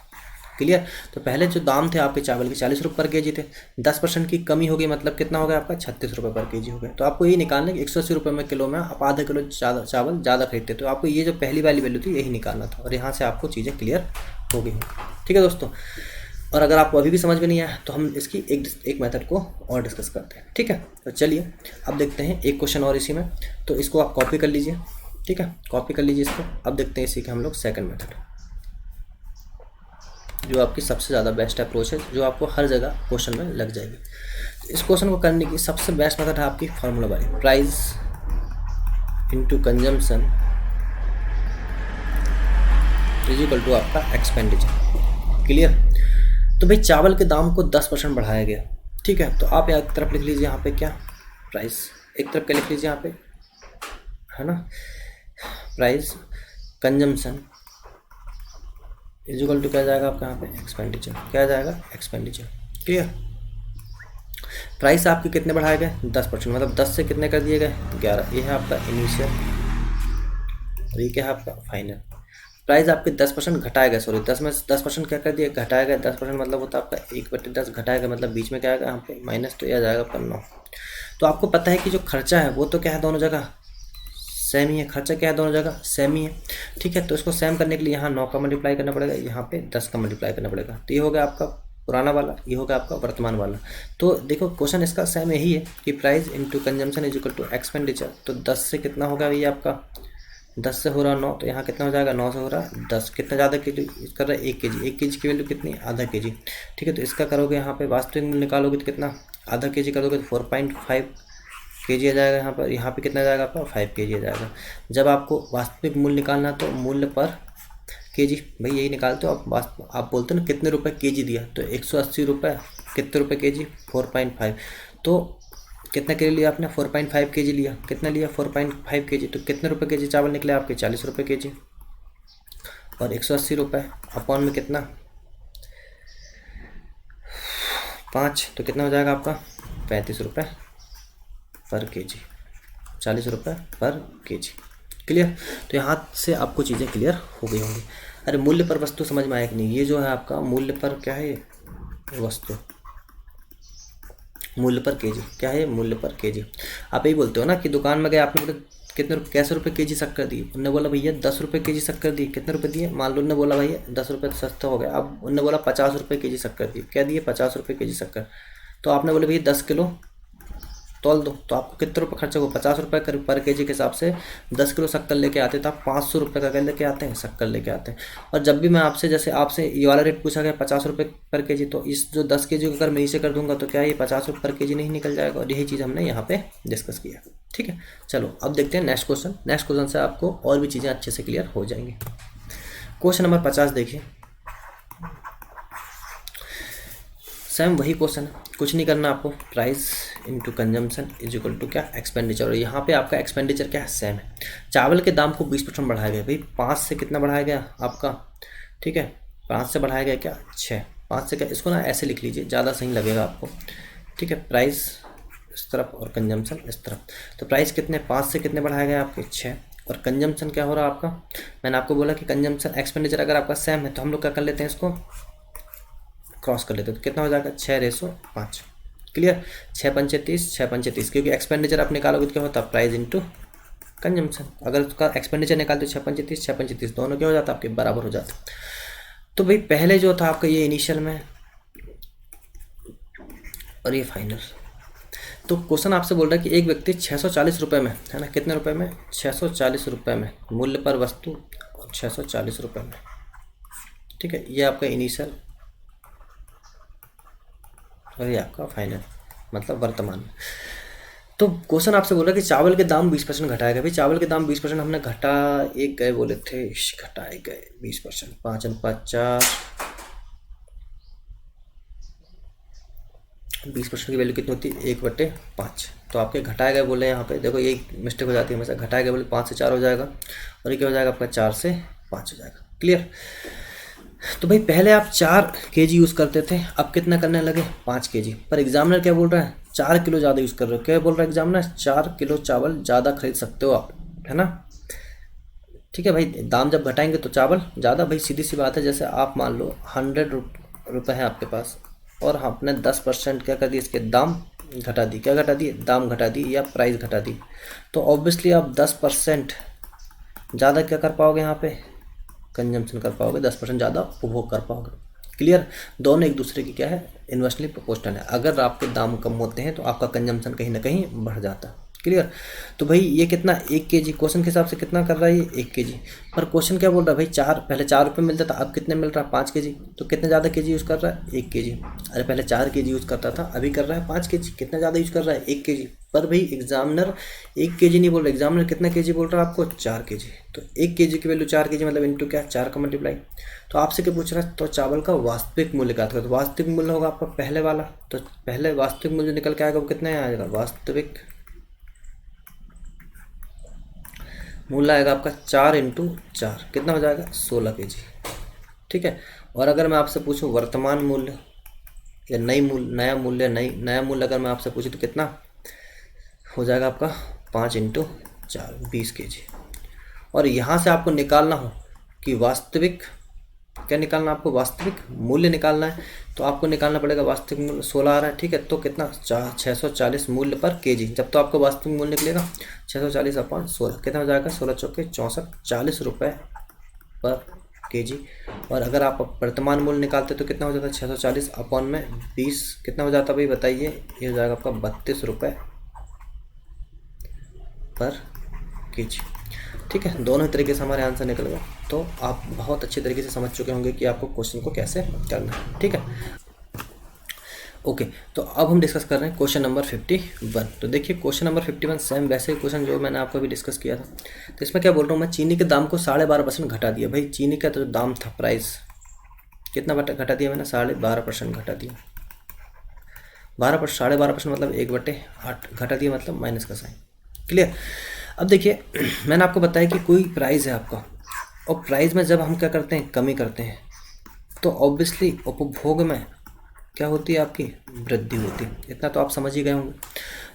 क्लियर। तो पहले जो दाम थे आपके चावल के 40 रुपये पर केजी थे, 10% की कमी हो गई, मतलब कितना हो गया आपका 36 रुपये पर केजी हो गया। तो आपको यही निकालना है कि 180 रुपये में किलो में आप आधा किलो चावल ज़्यादा खरीदते, तो आपको ये जो पहली वाली वैल्यू थी यही निकालना था, और यहाँ से आपको चीज़ें क्लियर हो गई। ठीक है दोस्तों। और अगर आपको अभी भी समझ में नहीं आया तो हम इसकी एक मेथड को और डिस्कस करते हैं। ठीक है। तो चलिए अब देखते हैं एक क्वेश्चन और इसी में, तो इसको आप कॉपी कर लीजिए। ठीक है, कॉपी कर लीजिए इसको। अब देखते हैं इसी का हम लोग सेकंड मेथड। जो आपकी सबसे ज़्यादा बेस्ट अप्रोच है, जो आपको हर जगह क्वेश्चन में लग जाएगी। इस क्वेश्चन को करने की सबसे बेस्ट मेथड है आपकी फार्मूला वाली, price into consumption is equal to आपका एक्सपेंडिचर। क्लियर। तो भाई चावल के दाम को 10% बढ़ाया गया, ठीक है। तो आप एक तरफ लिख लीजिए यहाँ पे क्या, प्राइस, एक तरफ क्या लिख लीजिए यहाँ पे, है ना, price consumption is equal to क्या जाएगा आपका यहाँ पे, एक्सपेंडिचर। क्या जाएगा, एक्सपेंडिचर। क्लियर। प्राइस आपके कितने बढ़ाए गए, 10%, मतलब 10 से कितने कर दिए गए, 11। ये है आपका इनिशियल और ये क्या है आपका फाइनल। प्राइस आपके 10% घटाया गया, सॉरी 10 में 10% क्या कर दिया, घटाया गया। 10% मतलब होता है आपका 1/10 घटाया गया, मतलब बीच में क्या आएगा यहाँ पे माइनस, तो यह आ जाएगा आपका 9। तो आपको पता है कि जो खर्चा है वो तो क्या है, दोनों जगह सेम ही है। खर्चा क्या है, दोनों जगह सेम ही है, ठीक है। तो इसको सेम करने के लिए यहाँ 9 का मल्टीप्लाई करना पड़ेगा, यहाँ पे 10 का मल्टीप्लाई करना पड़ेगा। तो ये हो गया आपका पुराना वाला, ये होगा आपका वर्तमान वाला। तो देखो क्वेश्चन इसका सेम यही है कि price into consumption is equal to expenditure. तो 10 से कितना होगा भैया आपका, 10 से हो रहा 9, तो यहाँ कितना हो जाएगा, 9 से हो रहा 10। कितना ज़्यादा के जी कर रहा है, 1 kg। 1 kg की वैल्यू कितनी, आधा kg, ठीक है। तो इसका करोगे यहाँ पे वास्तविक मूल्य निकालोगे तो कितना, आधा kg करोगे तो 4.5 kg आ जाएगा। यहाँ पे कितना जाएगा आपका, 5 kg आ जाएगा। जब आपको वास्तविक मूल्य निकालना तो मूल्य पर kg, भाई यही निकालते हो आप बोलते हो ना कितने रुपए kg दिया, तो 180 रुपये, कितने रुपए kg, 4.5। तो कितना kg लिया आपने, 4.5 kg लिया। कितना लिया, 4.5 kg। तो कितने रुपए kg चावल निकले आपके, 40 रुपये kg। और 180 रुपये अपॉन में कितना, 5, तो कितना हो जाएगा आपका 35 रुपये पर kg, 40 रुपये पर kg। क्लियर। तो यहाँ से आपको चीज़ें क्लियर हो गई होंगी। अरे मूल्य पर वस्तु समझ में आया कि नहीं, ये जो है आपका मूल्य पर क्या है, वस्तु, मूल्य पर केजी, क्या है, मूल्य पर केजी। आप यही बोलते हो ना कि दुकान में गए, आपने बोला कितने रुपये, कैसे रुपये केजी शक्कर दी, उनने बोला भैया 10 रुपये केजी शक्कर दी। कितने रुपये दिए, मान लो उन्होंने बोला भैया 10 रुपये तो सस्ता हो गया। अब उनने बोला 50 रुपये केजी शक्कर दी। क्या दिए, 50 रुपये केजी शक्कर। तो आपने बोले भैया 10 किलो तोल दो, तो आपको कितने रुपये खर्चा होगा, 50 रुपये पर केजी के हिसाब से 10 किलो शक्कर लेके आते तो आप 500 रुपये का लेके आते हैं, शक्कर लेके आते हैं। और जब भी मैं आपसे, जैसे आपसे ये वाला रेट पूछा गया 50 रुपये पर केजी, तो इस जो 10 केजी को अगर मैं नीचे कर दूंगा तो क्या ये 50 रुपये पर केजी नहीं निकल जाएगा। और यही चीज़ हमने यहाँ पे डिस्कस किया, ठीक है। चलो अब देखते हैं नेक्स्ट क्वेश्चन। नेक्स्ट क्वेश्चन से आपको और भी चीज़ें अच्छे से क्लियर हो जाएंगी। क्वेश्चन नंबर 50 देखिए, सेम वही क्वेश्चन है, कुछ नहीं करना आपको, price into consumption is equal to क्या, एक्सपेंडिचर। और यहाँ पे आपका एक्सपेंडिचर क्या है, सेम है। चावल के दाम को 20% बढ़ाया गया, भाई 5 से कितना बढ़ाया गया आपका, ठीक है, 5 से बढ़ाया गया क्या, 6। 5 से क्या, इसको ना ऐसे लिख लीजिए, ज़्यादा सही लगेगा आपको, ठीक है। प्राइस इस तरफ और कंजम्पशन इस तरफ। तो प्राइस कितने, 5 से कितने बढ़ाया गया आपके, 6। और कंजम्पशन क्या हो रहा है आपका, मैंने आपको बोला कि कंजम्पशन एक्सपेंडिचर अगर आपका सेम है तो हम लोग क्या कर लेते हैं, इसको क्रॉस कर लेते हैं। तो कितना हो जाएगा, 6:5। क्लियर। 6 पंचे 30, 6 पंचे 30, क्योंकि एक्सपेंडिचर आप निकालोगे तो क्या होता है, प्राइस इंटू कंजम्पशन। अगर उसका एक्सपेंडिचर निकालते 6 पंचे 30, 6 पंचे 30, दोनों क्या हो जाता है आपके बराबर हो जाते। तो भाई पहले जो था आपका ये इनिशियल में और ये फाइनल। तो क्वेश्चन आपसे बोल रहा है कि एक व्यक्ति 640 रुपये में, है ना, कितने रुपए में, 640 रुपये में मूल्य पर वस्तु, और 640 रुपये में, ठीक है। ये आपका इनिशियल और ये आपका फाइनल, मतलब वर्तमान। तो क्वेश्चन आपसे बोल रहा है कि चावल के दाम 20% घटाए गए। भाई चावल के दाम 20% हमने घटा एक गए बोले थे, घटाए गए 20%, 5 और 5 4, 20% की वैल्यू कितनी होती है, 1/5। तो आपके घटाए गए बोले, यहाँ पे देखो ये मिस्टेक हो जाती है हमेशा, घटाए गए बोले 5 से 4 हो जाएगा, और ये क्या हो जाएगा आपका 4 से 5 हो जाएगा। क्लियर। तो भाई पहले आप 4 kg यूज़ करते थे, अब कितना करने लगे, 5 kg। पर एग्जामिनर क्या बोल रहा है, 4 किलो ज़्यादा यूज़ कर रहे हो। क्या बोल रहा है एग्जामिनर, 4 किलो चावल ज़्यादा खरीद सकते हो आप, है ना, ठीक है। भाई दाम जब घटाएंगे तो चावल ज़्यादा, भाई सीधी सी बात है। जैसे आप मान लो 100 रुपये है आपके पास, और आपने 10% क्या कर दिया, इसके दाम घटा दी। क्या घटा दिए, दाम घटा दी या प्राइस घटा दी। तो ऑब्वियसली आप 10% ज़्यादा क्या कर पाओगे, यहाँ पे कंजम्पशन कर पाओगे, 10% ज़्यादा उपभोग कर पाओगे। क्लियर। दोनों एक दूसरे की क्या है, इन्वर्सली प्रोपोर्शनल है। अगर आपके दाम कम होते हैं तो आपका कंजम्पशन कहीं ना कहीं बढ़ जाता है। क्लियर। तो भाई ये कितना 1 kg क्वेश्चन के हिसाब से कितना कर रहा है ये 1 kg, पर क्वेश्चन क्या बोल रहा है भाई पहले 4 रुपये मिलता था, अब कितने मिल रहा है 5 kg, तो कितने ज़्यादा kg यूज़ कर रहा है 1 kg। अरे पहले 4 kg यूज़ करता था, अभी कर रहा है 5 kg, कितना ज़्यादा यूज़ कर रहा है 1 kg। पर भाई एग्जामिनर 1 kg नहीं बोल रहा, एग्जामिनर कितना kg बोल रहा है आपको 4 kg। तो 1 kg की वैल्यू 4 kg मतलब इंटू क्या 4 का मल्टीप्लाई। तो आपसे क्या पूछ रहा है, तो चावल का वास्तविक मूल्य क्या था, तो वास्तविक मूल्य होगा आपका पहले वाला, तो पहले वास्तविक मूल्य निकल के आएगा वो कितना आएगा, वास्तविक मूल्य आएगा आपका 4 × 4 कितना हो जाएगा 16 kg। ठीक है। और अगर मैं आपसे पूछूं वर्तमान मूल्य या नया मूल्य अगर मैं आपसे पूछूं तो कितना हो जाएगा आपका 5 × 4 20 kg। और यहाँ से आपको निकालना हो कि वास्तविक क्या निकालना, आपको वास्तविक मूल्य निकालना है, तो आपको निकालना पड़ेगा वास्तविक मूल्य 16 आ रहा है। ठीक है। तो कितना 640 मूल्य पर kg, जब तो आपको वास्तविक मूल्य निकलेगा 640/16 कितना हो जाएगा 16 चौके 64 40 रुपये पर kg। और अगर आप वर्तमान मूल्य निकालते तो कितना हो जाता है 640/20 कितना हो जाता भाई बताइए, ये हो जाएगा आपका 32 रुपये पर kg। ठीक है। दोनों तरीके से हमारे आंसर निकल गए, तो आप बहुत अच्छे तरीके से समझ चुके होंगे कि आपको क्वेश्चन को कैसे करना है। ठीक है। ओके, तो अब हम डिस्कस कर रहे हैं क्वेश्चन नंबर 51। तो देखिए क्वेश्चन नंबर 51 सेम वैसे ही क्वेश्चन जो मैंने आपको अभी डिस्कस किया था। तो इसमें क्या बोल रहा हूँ मैं, चीनी के दाम को 12.5% घटा दिया। भाई चीनी का तो दाम था प्राइस कितना घटा दिया मैंने 12.5% घटा दिया। 12.5% मतलब 1/8 घटा दिया, मतलब माइनस का साइन। क्लियर। अब देखिए मैंने आपको बताया कि कोई प्राइस है आपका, और प्राइस में जब हम क्या करते हैं कमी करते हैं तो ऑब्वियसली उपभोग में क्या होती है आपकी वृद्धि होती है। इतना तो आप समझ ही गए होंगे।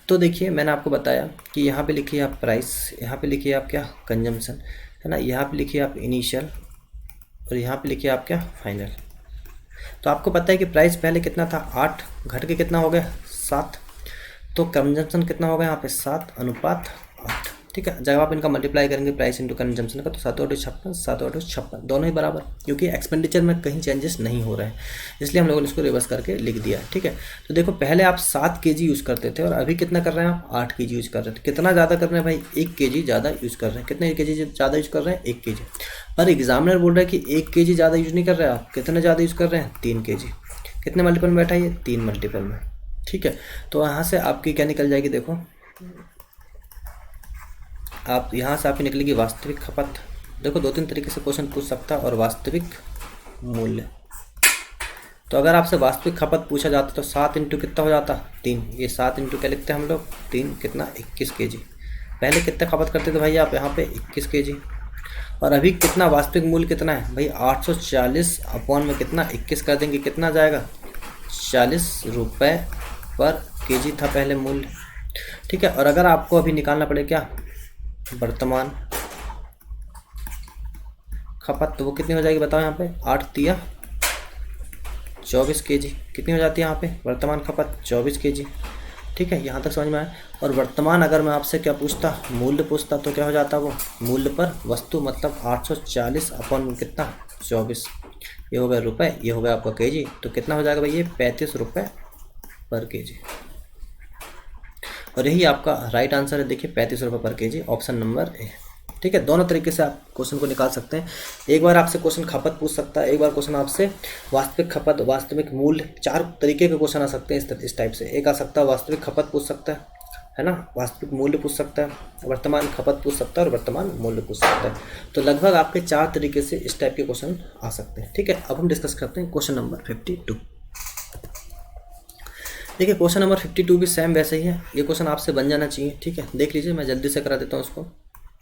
तो देखिए मैंने आपको बताया कि यहाँ पे लिखिए आप प्राइस, यहाँ पे लिखिए आप क्या कंजम्पशन है ना, यहाँ पे लिखिए आप इनिशियल, और यहाँ पे लिखिए आप क्या फाइनल। तो आपको पता है कि प्राइस पहले कितना था 8 घट के कितना हो गया 7, तो कंजम्पशन कितना होगा यहाँ पे 7:8। ठीक है। जब आप इनका मल्टीप्लाई करेंगे प्राइस इंटू कंजम्पशन का तो 7×8 = 7×8 दोनों ही बराबर, क्योंकि एक्सपेंडिचर में कहीं चेंजेस नहीं हो रहे हैं, इसलिए हम लोगों ने इसको रिवर्स करके लिख दिया। ठीक है। तो देखो पहले आप 7 kg यूज़ करते थे और अभी कितना कर रहे हैं आप 8 kg यूज़ कर रहे थे। कितना ज़्यादा कर रहे हैं भाई 1 kg ज़्यादा यूज़ कर रहे हैं। कितने kg ज़्यादा यूज़ कर रहे हैं 1 kg। पर एग्जामिनर बोल रहा है कि 1 kg ज़्यादा यूज़ नहीं कर रहे हैं आप, कितने ज़्यादा यूज़ कर रहे हैं 3 kg। कितने मल्टीपल में बैठा है 3 मल्टीपल में। ठीक है। तो यहाँ से आपकी क्या निकल जाएगी, देखो आप यहाँ से आपकी निकलेगी वास्तविक खपत। देखो 2-3 तरीके से क्वेश्चन पूछ सकता है, और वास्तविक मूल्य। तो अगर आपसे वास्तविक खपत पूछा जाता तो 7 इंटू कितना हो जाता 3, ये 7 इंटू क्या लिखते हैं हम लोग 3 कितना 21 kg। पहले कितना खपत करते थे भाई आप यहाँ पे 21 kg, और अभी कितना वास्तविक मूल्य कितना है भाई 840 अपॉन में कितना 21 कर देंगे कितना जाएगा 40 रुपये पर kg था पहले मूल्य। ठीक है। और अगर आपको अभी निकालना पड़े क्या वर्तमान खपत, तो वो कितनी हो जाएगी बताओ यहाँ पे 8×3 = 24 kg। कितनी हो जाती है यहाँ पे वर्तमान खपत 24 kg। ठीक है। यहाँ तक समझ में आया। और वर्तमान अगर मैं आपसे क्या पूछता मूल्य पूछता तो क्या हो जाता वो मूल्य पर वस्तु, मतलब 840 अपॉन कितना 24, ये हो गया रुपये, ये हो गया आपका kg। तो कितना हो जाएगा भाई ये 35 रुपये पर kg। और यही आपका राइट आंसर है। देखिए 35 रुपये पर kg, ऑप्शन नंबर ए। ठीक है। दोनों तरीके से आप क्वेश्चन को निकाल सकते हैं। एक बार आपसे क्वेश्चन खपत पूछ सकता है, एक बार क्वेश्चन आपसे वास्तविक खपत वास्तविक मूल्य, 4 तरीके के क्वेश्चन आ सकते हैं इस टाइप से। एक आ सकता है वास्तविक खपत पूछ सकता है ना, वास्तविक मूल्य पूछ सकता है, वर्तमान खपत पूछ सकता है, और वर्तमान मूल्य पूछ सकता है। तो लगभग आपके 4 तरीके से इस टाइप के क्वेश्चन आ सकते हैं। ठीक है। अब हम डिस्कस करते हैं क्वेश्चन नंबर 52। देखिए क्वेश्चन नंबर 52 भी सेम वैसे ही है। ये क्वेश्चन आपसे बन जाना चाहिए। ठीक है। देख लीजिए, मैं जल्दी से करा देता हूँ उसको।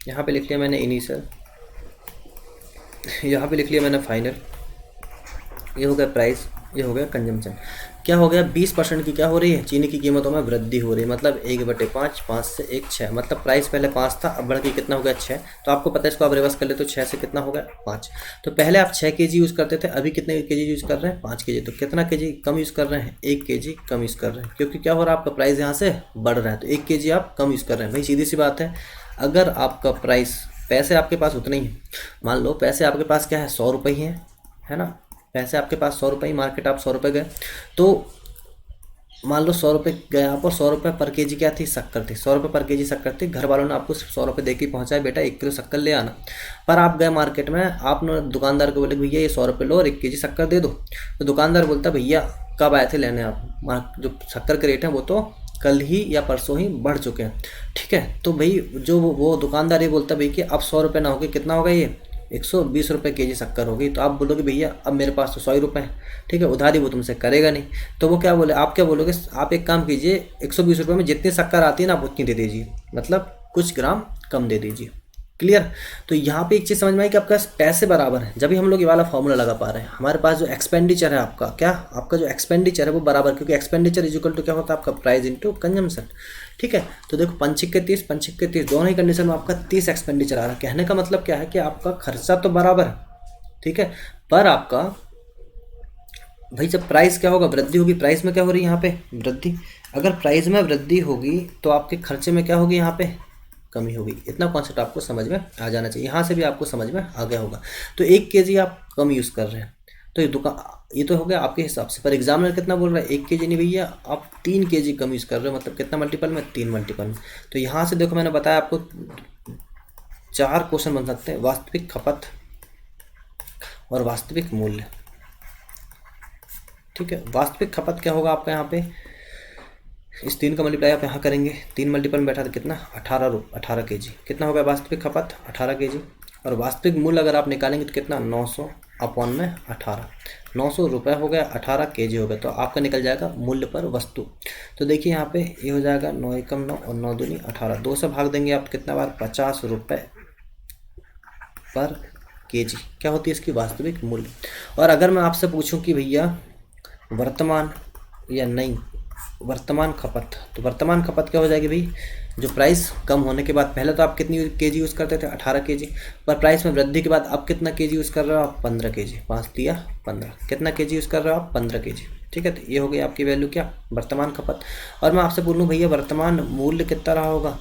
यहाँ पे लिख लिया मैंने इनिशियल, यहाँ पे लिख लिया मैंने फाइनल, ये हो गया प्राइस, ये हो गया कंजम्पशन। क्या हो गया 20% की क्या हो रही है चीनी की कीमतों में वृद्धि हो रही है, मतलब 1/5, 5 से 1 6, मतलब प्राइस पहले 5 था अब बढ़ के कितना हो गया 6। तो आपको पता है इसको आप रिवर्स कर ले तो 6 से कितना हो गया 5। तो पहले आप 6 kg यूज़ करते थे, अभी कितने kg यूज़ कर रहे हैं 5 kg। तो कितना kg कम यूज़ कर रहे हैं 1 kg कम यूज़ कर रहे हैं, क्योंकि क्या हो रहा है आपका प्राइस यहाँ से बढ़ रहा है, तो 1 kg आप कम यूज़ कर रहे हैं। भाई सीधी सी बात है, अगर आपका प्राइस पैसे आपके पास उतने ही, मान लो पैसे आपके पास क्या है 100 रुपये ही है ना, पैसे आपके पास 100 रुपये ही, मार्केट आप 100 रुपये गए, तो मान लो 100 रुपये गए आप, और 100 रुपये पर केजी क्या थी, शक्कर थी। 100 रुपये पर केजी शक्कर थी, घर वालों ने आपको सिर्फ 100 रुपये दे के पहुँचाया, बेटा 1 किलो शक्कर ले आना। पर आप गए मार्केट में, आपने दुकानदार को बोले भैया ये 100 रुपये लो और 1 केजी शक्कर दे दो। तो दुकानदार बोलता भैया कब आए थे लेने आप, जो शक्कर के रेट हैं वो तो कल ही या परसों ही बढ़ चुके हैं, ठीक है। तो भाई जो वो दुकानदार ये बोलता भाई कि अब 100 रुपये ना हो गए, कितना होगा ये 120 रुपये केजी शक्कर होगी। तो आप बोलोगे भैया अब मेरे पास तो 100 रुपये हैं, ठीक है, उधारी वो तुमसे करेगा नहीं। तो वो क्या बोले, आप क्या बोलोगे, आप एक काम कीजिए 120 रुपये में जितनी शक्कर आती है ना आप उतनी दे दीजिए, मतलब कुछ ग्राम कम दे दीजिए। क्लियर। तो यहाँ पे एक चीज़ समझ में आई कि आपका पैसे बराबर है, जब भी हम लोग ये वाला फॉर्मूला लगा पा रहे हैं। हमारे पास जो एक्सपेंडिचर है आपका, क्या आपका जो एक्सपेंडिचर है वो बराबर, क्योंकि एक्सपेंडिचर इज इक्वल टू क्या होता है आपका प्राइस इनटू कंजम्पशन, ठीक है। तो देखो 5 के 30 दोनों ही कंडीशन में आपका 30 एक्सपेंडिचर आ रहा है। कहने का मतलब क्या है कि आपका खर्चा तो बराबर है, ठीक है, पर आपका भाई जब प्राइस क्या होगा, वृद्धि होगी। प्राइस में क्या हो रही है यहाँ पे, वृद्धि। अगर प्राइस में वृद्धि होगी तो आपके खर्चे में क्या होगी, यहाँ पे कमी होगी। इतना कॉन्सेप्ट आपको समझ में आ जाना चाहिए, यहाँ से भी आपको समझ में आ गया होगा। तो 1 केजी आप कम यूज़ कर रहे हैं, तो ये तो हो गया आपके हिसाब से। पर एग्जामिनर कितना बोल रहा है, 1 केजी नहीं भैया, आप 3 केजी कम यूज़ कर रहे हो, मतलब कितना मल्टीपल में, 3 मल्टीपल में। तो यहाँ से देखो मैंने बताया आपको 4 क्वेश्चन बन सकते हैं, वास्तविक खपत और वास्तविक मूल्य, ठीक है। वास्तविक खपत क्या होगा आपका, यहाँ पे इस 3 का मल्टीप्लाई आप यहाँ करेंगे, 3 मल्टीपल में बैठा तो कितना 18 केजी, कितना होगा वास्तविक खपत 18 केजी। और वास्तविक मूल्य अगर आप निकालेंगे तो कितना 900 अपॉन में 18, 900 रुपये हो गया, 18 केजी हो गया। तो आपका निकल जाएगा मूल्य पर वस्तु। तो देखिए यहाँ पे ये हो जाएगा 9 एकम 9 और 9 दूनी 18, 2 से भाग देंगे आप कितना बार, 50 रुपये पर केजी क्या होती है इसकी वास्तविक मूल्य। और अगर मैं आपसे पूछूं कि भैया वर्तमान या नहीं वर्तमान खपत, तो वर्तमान खपत क्या हो जाएगी भाई, जो प्राइस कम होने के बाद, पहले तो आप कितनी केजी यूज़ करते थे 18 केजी, पर प्राइस में वृद्धि के बाद आप कितना केजी यूज़ कर रहे हो, आप 15 केजी, 5 दिया 15, कितना केजी यूज़ कर रहे हो आप 15 केजी, ठीक है। तो ये हो गई आपकी वैल्यू क्या, वर्तमान खपत। और मैं आपसे बोलूँ भैया वर्तमान मूल्य कितना रहा होगा,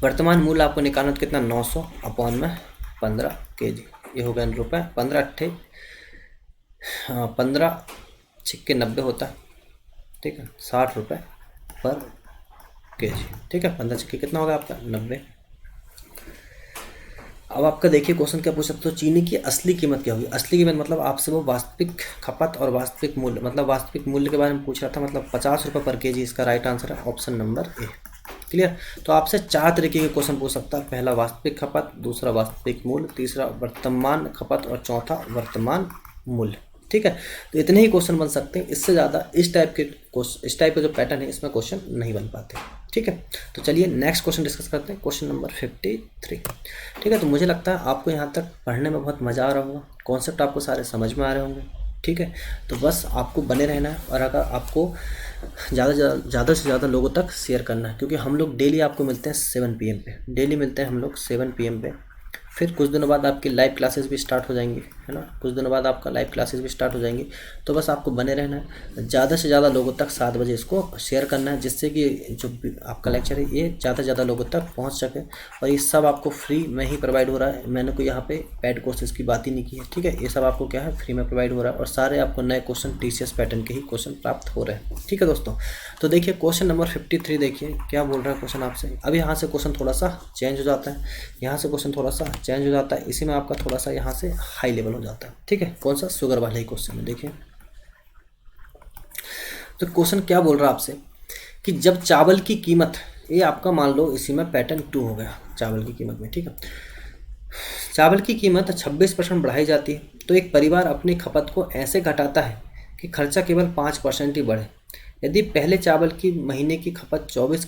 वर्तमान मूल्य आपको निकालना तो कितना 900 अपॉन में 15 केजी, ये हो गया रुपये, 15 अट्ठे 15 छिक्के 90 होता है, ठीक है, 60 रुपये पर केजी, ठीक है। 15 छिक्के कितना होगा आपका 90। अब आपका देखिए क्वेश्चन क्या पूछ सकते हो, चीनी की असली कीमत क्या होगी। असली कीमत मतलब आपसे वो वास्तविक खपत और वास्तविक मूल्य, मतलब वास्तविक मूल्य के बारे में पूछ रहा था, मतलब 50 रुपये पर केजी इसका राइट आंसर है ऑप्शन नंबर ए। क्लियर। तो आपसे 4 तरीके के क्वेश्चन पूछ सकता है, पहला वास्तविक खपत, दूसरा वास्तविक मूल्य, तीसरा वर्तमान खपत और चौथा वर्तमान मूल्य, ठीक है। तो इतने ही क्वेश्चन बन सकते हैं, इससे ज़्यादा इस टाइप का जो पैटर्न है इसमें क्वेश्चन नहीं बन पाते, ठीक है। तो चलिए नेक्स्ट क्वेश्चन डिस्कस करते हैं, क्वेश्चन नंबर 53, ठीक है। तो मुझे लगता है आपको यहाँ तक पढ़ने में बहुत मज़ा आ रहा होगा, कॉन्सेप्ट आपको सारे समझ में आ रहे होंगे, ठीक है। तो बस आपको बने रहना है, और अगर आपको ज़्यादा से ज़्यादा लोगों तक शेयर करना है, क्योंकि हम लोग डेली आपको मिलते हैं 7 PM पे, डेली मिलते हैं हम लोग 7 PM पे। फिर कुछ दिनों बाद आपकी लाइव क्लासेस भी स्टार्ट हो जाएंगी, है ना, कुछ दिनों बाद आपका लाइव क्लासेस भी स्टार्ट हो जाएंगी। तो बस आपको बने रहना है, ज़्यादा से ज़्यादा लोगों तक 7 बजे इसको शेयर करना है, जिससे कि जो आपका लेक्चर है ये ज़्यादा से ज़्यादा लोगों तक पहुंच सके। और ये सब आपको फ्री में ही प्रोवाइड हो रहा है, मैंने कोई यहाँ पे पेड कोर्सेज़ की बात ही नहीं की है, ठीक है। ये सब आपको क्या है फ्री में प्रोवाइड हो रहा है, और सारे आपको नए क्वेश्चन TCS पैटर्न के ही क्वेश्चन प्राप्त हो रहे हैं, ठीक है दोस्तों। तो देखिए क्वेश्चन नंबर 53 देखिए क्या बोल रहा है क्वेश्चन आपसे। अब यहाँ से क्वेश्चन थोड़ा सा चेंज हो जाता है, यहाँ से क्वेश्चन थोड़ा सा चेंज हो जाता है, इसी में आपका थोड़ा सा यहाँ से हाई लेवल हो जाता है, ठीक है। कौन सा, शुगर वाले ही क्वेश्चन में देखिए। तो क्वेश्चन क्या बोल रहा है आपसे कि जब चावल की कीमत, ये आपका मान लो इसी में पैटर्न 2 हो गया चावल की कीमत में, ठीक है। चावल की कीमत 26% बढ़ाई जाती है, तो एक परिवार अपनी खपत को ऐसे घटाता है कि खर्चा केवल 5% ही बढ़े। यदि पहले चावल की महीने की खपत 24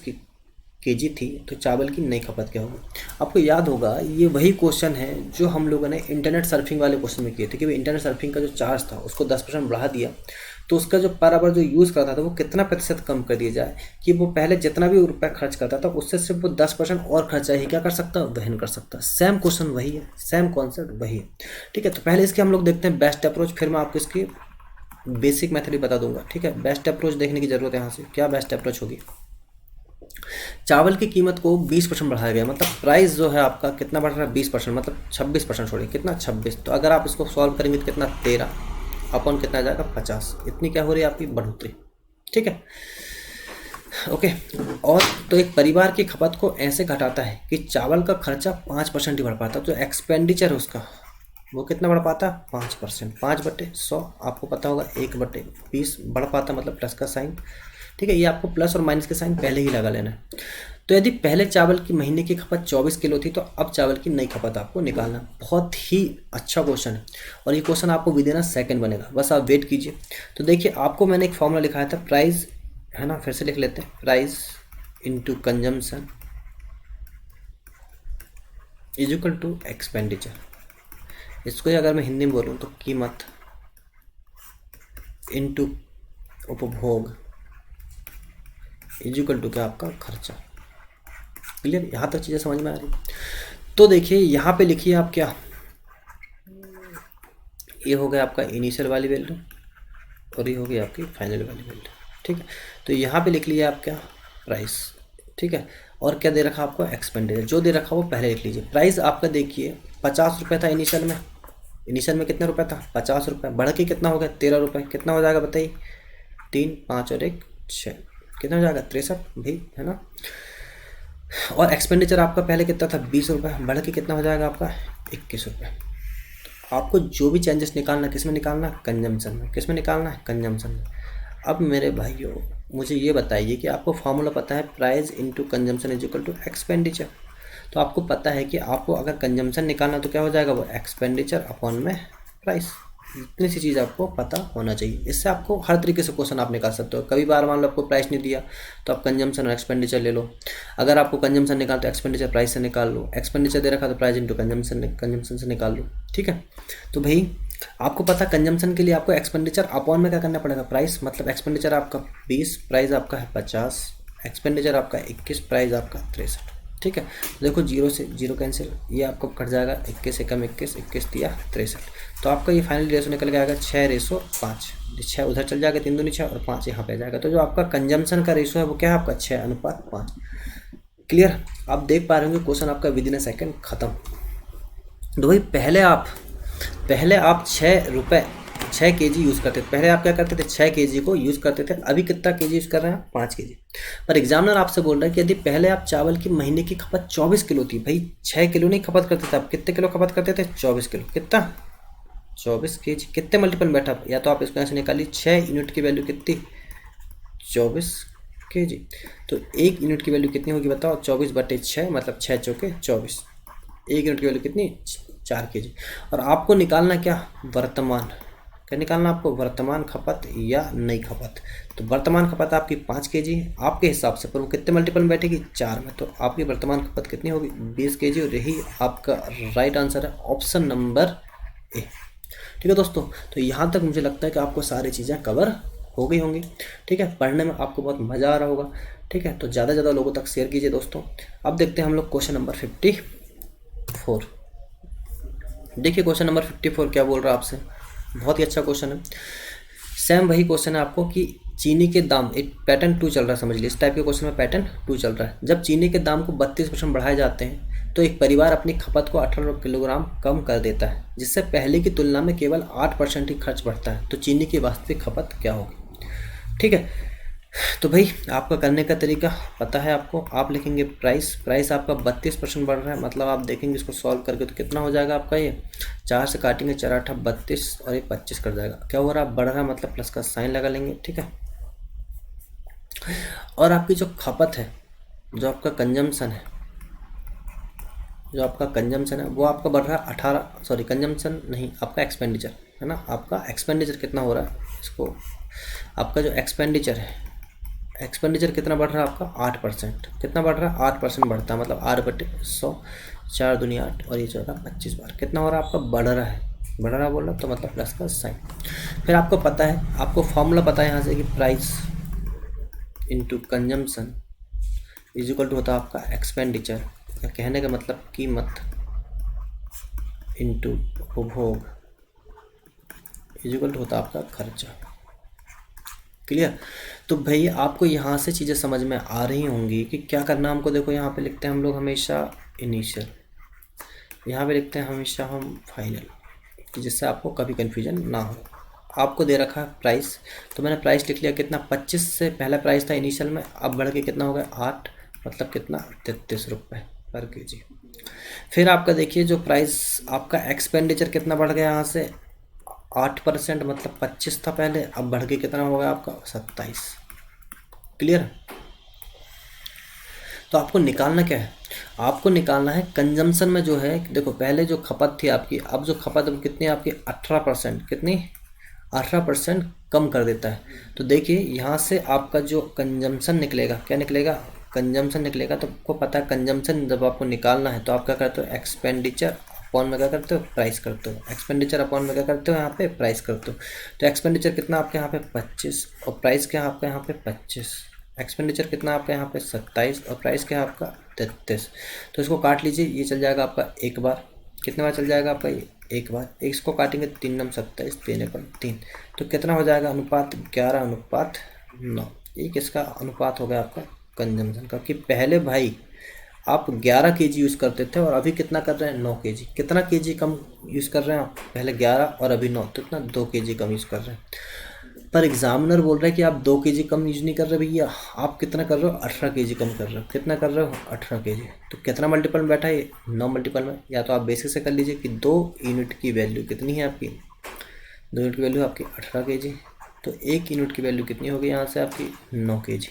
केजी थी, तो चावल की नई खपत क्या होगी। आपको याद होगा ये वही क्वेश्चन है जो हम लोगों ने इंटरनेट सर्फिंग वाले क्वेश्चन में किए थे, कि इंटरनेट सर्फिंग का जो चार्ज था उसको 10% बढ़ा दिया, तो उसका जो पर आवर जो यूज़ करता था वो कितना प्रतिशत कम कर दिया जाए, कि वो पहले जितना भी रुपया खर्च करता था उससे सिर्फ वो 10% और खर्चा ही क्या कर सकता, वहन कर सकता। सेम क्वेश्चन वही है, सेम कॉन्सेप्ट वही है, ठीक है। तो पहले इसके हम लोग देखते हैं बेस्ट अप्रोच, फिर मैं आपको इसकी बेसिक मेथड ही बता दूंगा, ठीक है। बेस्ट अप्रोच देखने की जरूरत है यहाँ से, क्या बेस्ट अप्रोच होगी। चावल की कीमत को 20% बढ़ाया गया, मतलब प्राइस जो है आपका कितना बढ़ रहा है 20%, मतलब 26% छोड़िए, कितना 26। तो अगर आप इसको सॉल्व करेंगे तो कितना 13 अपन कितना आ जाएगा 50। इतनी क्या हो रही है आपकी बढ़ोतरी, ठीक है। ओके। और तो एक परिवार की खपत को ऐसे घटाता है कि चावल का खर्चा 5% ही बढ़ पाता, तो एक्सपेंडिचर उसका वो कितना बढ़ पाता 5%। 5/100 आपको पता होगा 1/20 बढ़ पाता, मतलब प्लस का साइन, ठीक है। ये आपको प्लस और माइनस के साइन पहले ही लगा लेना है। तो यदि पहले चावल की महीने की खपत 24 किलो थी, तो अब चावल की नई खपत आपको निकालना। बहुत ही अच्छा क्वेश्चन है, और ये क्वेश्चन आपको विदिन अ सेकंड बनेगा, बस आप वेट कीजिए। तो देखिए आपको मैंने एक फॉर्मूला लिखाया था, प्राइस है ना, फिर से लिख लेते हैं, price into consumption is equal to expenditure. इसको अगर मैं हिंदी में बोलूँ तो कीमत इंटू उपभोग इज इक्वल टू क्या आपका खर्चा। क्लियर, यहाँ तक चीज़ें समझ में आ रही। तो देखिए यहाँ पे लिखिए आप क्या, ये हो गया आपका इनिशियल वाली वैल्यू और ये हो गई आपकी फाइनल वाली वैल्यू, ठीक है। तो यहाँ पे लिख लीजिए आप क्या, प्राइस, ठीक है। और क्या दे रखा आपको, एक्सपेंडिचर, जो दे रखा वो पहले लिख लीजिए। प्राइस आपका देखिए 50 रुपये था इनिशियल में, इनिशियल में कितने रुपये था 50 रुपये, बढ़ के कितना हो गया 13 रुपये, कितना हो जाएगा बताइए, 3, 5 और 1 6, कितना हो जाएगा 63 भाई, है ना। और एक्सपेंडिचर आपका पहले कितना था 20 रुपये, बढ़ के कितना हो जाएगा आपका 21 रुपये। आपको जो भी चेंजेस निकालना, किस में निकालना, कंजम्पशन में। किस में निकालना है, कंजम्पशन में। अब मेरे भाइयों मुझे ये बताइए कि आपको फार्मूला पता है, price into consumption is equal to expenditure. तो आपको पता है कि आपको अगर कंजम्पशन निकालना तो क्या हो जाएगा, वो एक्सपेंडिचर अपॉन में प्राइस। इतनी सी चीज़ आपको पता होना चाहिए, इससे आपको हर तरीके से क्वेश्चन आप निकाल सकते हो। कभी बार मान लो आपको प्राइस नहीं दिया तो आप कंजम्पशन और एक्सपेंडिचर ले लो, अगर आपको कंजम्पशन निकाल तो एक्सपेंडिचर प्राइस से निकाल लो, एक्सपेंडिचर दे रखा तो प्राइस इंटू कंजम्पशन से निकाल लो, ठीक है। तो भाई आपको पता कंजम्पशन के लिए आपको एक्सपेंडिचर अपॉन में क्या करना पड़ेगा, प्राइस। मतलब एक्सपेंडिचर आपका 20, प्राइस आपका है 50, एक्सपेंडिचर आपका 21, प्राइस आपका 63, ठीक है। देखो 0 से 0 कैंसिल, ये आपको कट जाएगा, 21 एकम 21, 21 दिया 63। तो आपका ये फाइनल रेशो निकल के आएगा 6:5। 6 उधर चल जाएगा, 3 दूनी 6 और 5 यहाँ पे जाएगा। तो जो आपका कंजम्पशन का रेशो है वो क्या है आपका 6:5। क्लियर, आप देख पा रहे होंगे क्वेश्चन आपका विदिन अ सेकेंड खत्म। तो भाई पहले आप 6 kg यूज़ करते थे, पहले आप क्या करते थे 6 kg को यूज़ करते थे, अभी कितना kg यूज़ कर रहे हैं 5 kg। पर एग्जामिनर आपसे बोल रहा है कि यदि पहले आप चावल की महीने की खपत 24 किलो थी, भाई 6 किलो नहीं खपत करते थे, आप कितने किलो खपत करते थे 24 किलो, कितना 24 kg। कितने मल्टीपल में बैठा, या तो आप इसको ऐसे निकालिए, 6 यूनिट की वैल्यू कितनी 24 kg। तो 1 यूनिट की वैल्यू कितनी होगी बताओ, 24/6 मतलब 6 चौके 24। 1 यूनिट की वैल्यू कितनी 4 kg। और आपको निकालना क्या, वर्तमान, क्या निकालना आपको, वर्तमान खपत या नई खपत। तो वर्तमान खपत आपकी 5 kg आपके हिसाब से, पर वो कितने मल्टीपल में बैठेगी 4 में। तो आपकी वर्तमान खपत कितनी होगी 20 kg, और यही आपका राइट आंसर है, ऑप्शन नंबर ए। ठीक है दोस्तों, तो यहाँ तक मुझे लगता है कि आपको सारी चीज़ें कवर हो गई होंगी, ठीक है। पढ़ने में आपको बहुत मज़ा आ रहा होगा, ठीक है। तो ज़्यादा से ज़्यादा लोगों तक शेयर कीजिए दोस्तों। अब देखते हैं हम लोग क्वेश्चन नंबर 54। देखिए क्वेश्चन नंबर 54 क्या बोल रहा है आपसे, बहुत ही अच्छा क्वेश्चन है। सेम वही क्वेश्चन है आपको कि चीनी के दाम, एक पैटर्न 2 चल रहा है, समझ लीजिए इस टाइप के क्वेश्चन में पैटर्न 2 चल रहा है। जब चीनी के दाम को 32% बढ़ाए जाते हैं तो एक परिवार अपनी खपत को 18 किलोग्राम कम कर देता है, जिससे पहले की तुलना में केवल 8% ही खर्च बढ़ता है। तो चीनी की वास्तविक खपत क्या होगी, ठीक है। तो भाई आपका करने का तरीका पता है आपको, आप लिखेंगे प्राइस आपका 32% बढ़ रहा है, मतलब आप देखेंगे इसको सॉल्व करके तो कितना हो जाएगा आपका, ये 4 से काटेंगे 4 8 32 और ये 25 कर जाएगा। क्या हो रहा है, बढ़ रहा है, मतलब प्लस का साइन लगा लेंगे, ठीक है। और आपकी जो खपत है, जो आपका कंजम्पशन है, वो आपका बढ़ रहा है 18, सॉरी कंजम्पशन नहीं, आपका एक्सपेंडिचर है ना। आपका एक्सपेंडिचर कितना हो रहा है, इसको आपका जो एक्सपेंडिचर कितना बढ़ रहा है आपका 8%। कितना बढ़ रहा है 8% बढ़ता है, मतलब 8/100, 4 दूनी 8 और ये 14 25 बार कितना हो रहा है आपका, बढ़ रहा है बोल रहा, तो मतलब प्लस का साइन। फिर आपको पता है, आपको फॉर्मूला पता है यहाँ से कि price into consumption is equal to होता है आपका एक्सपेंडिचर, या कहने का मतलब कीमत इंटू उपभोग इज इक्वल टू होता है आपका खर्चा। क्लियर। तो भाई आपको यहाँ से चीज़ें समझ में आ रही होंगी कि क्या करना हमको। देखो यहाँ पे लिखते हैं हम लोग हमेशा इनिशियल, यहाँ पे लिखते हैं हमेशा हम फाइनल, कि जिससे आपको कभी कन्फ्यूजन ना हो। आपको दे रखा है प्राइस, तो मैंने प्राइस लिख लिया कितना, 25 से पहला प्राइस था इनिशियल में, अब बढ़ के कितना हो गया 8, मतलब कितना 33 रुपये पर केजी। फिर आपका देखिए जो प्राइस आपका एक्सपेंडिचर कितना बढ़ गया यहाँ से 8%, मतलब 25 था पहले, अब बढ़ के कितना हो गया आपका 27। क्लियर। तो आपको निकालना क्या है, आपको निकालना है कंजम्पशन में जो है, देखो पहले जो खपत थी आपकी, अब जो खपत अब कितनी है आपकी 18%, कितनी 18% कम कर देता है। तो देखिए यहाँ से आपका जो कंजम्पशन निकलेगा, क्या निकलेगा, कंजम्पशन निकलेगा। तो आपको पता है कंजम्पशन जब आपको निकालना है तो आप क्या करते हो, एक्सपेंडिचर अपॉन में क्या करते हो, प्राइस करते हो। एक्सपेंडिचर अपॉन में क्या करते हो, यहाँ पे प्राइस करते हो। तो एक्सपेंडिचर कितना आपके यहाँ पे 25 और प्राइस क्या आपका यहाँ पे 25। एक्सपेंडिचर कितना आपका यहाँ पे 27 और प्राइस क्या है आपका 33। तो इसको काट लीजिए, ये चल जाएगा आपका एक बार, कितने बार चल जाएगा आपका ये एक बार, इसको काटेंगे 3 नम 27, 3 एकम 3, तो कितना हो जाएगा अनुपात 11:9। ये किसका अनुपात हो गया आपका कंजम्पशन का, कि पहले भाई आप 11 केजी यूज़ करते थे और अभी कितना कर रहे हैं 9 केजी। कितना केजी कम यूज़ कर रहे हैं आप, पहले 11 और अभी 9, तो इतना 2 केजी कम यूज़ कर रहे हैं। पर एग्जामिनर बोल रहा है कि आप 2 केजी कम यूज नहीं कर रहे भैया, आप कितना कर रहे हो 18 केजी कम कर रहे हो। कितना कर रहे हो 18 केजी। तो कितना मल्टीपल में बैठा है, 9 मल्टीपल में। या तो आप बेसिक से कर लीजिए कि 2 यूनिट की वैल्यू कितनी है आपकी, 2 यूनिट की वैल्यू आपकी 18 केजी, तो 1 यूनिट की वैल्यू कितनी होगी यहाँ से आपकी 9 केजी।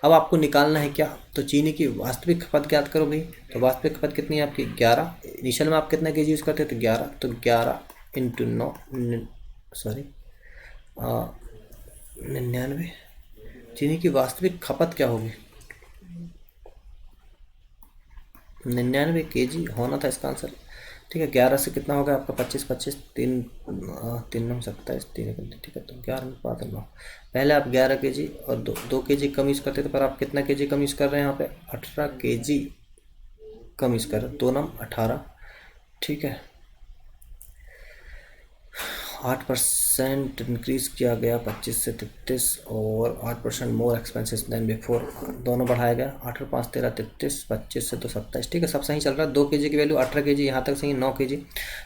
अब आपको निकालना है क्या, तो चीनी की वास्तविक खपत ज्ञात करो भाई। तो वास्तविक खपत कितनी है आपकी 11, इनिशियल में आप कितना केजी यूज़ करते हैं तो 11, तो 11 इंटू 9, सॉरी 99। चीनी की वास्तविक खपत क्या होगी, 99 केजी होना था इसका आंसर। ठीक है, 11 से कितना होगा आपका 25, 25 3 3 9 27 3, ठीक है। तो 11:9। पहले आप 11 केजी और 2 केजी कम यूज़ करते थे, पर आप कितना केजी कम यूज़ कर रहे हैं यहाँ पे 18 केजी कम यूज़ कर रहे हैं, 2 9 18। ठीक है, 8% इंक्रीज़ किया गया 25 से 33 और 8% मोर एक्सपेंसेस देन बिफोर, दोनों बढ़ाया गया। 8 और 5 13 33, 25 से तो 27। ठीक है, सब सही चल रहा है। 2 केजी की वैल्यू 18 केजी, यहाँ तक सही 9 केजी।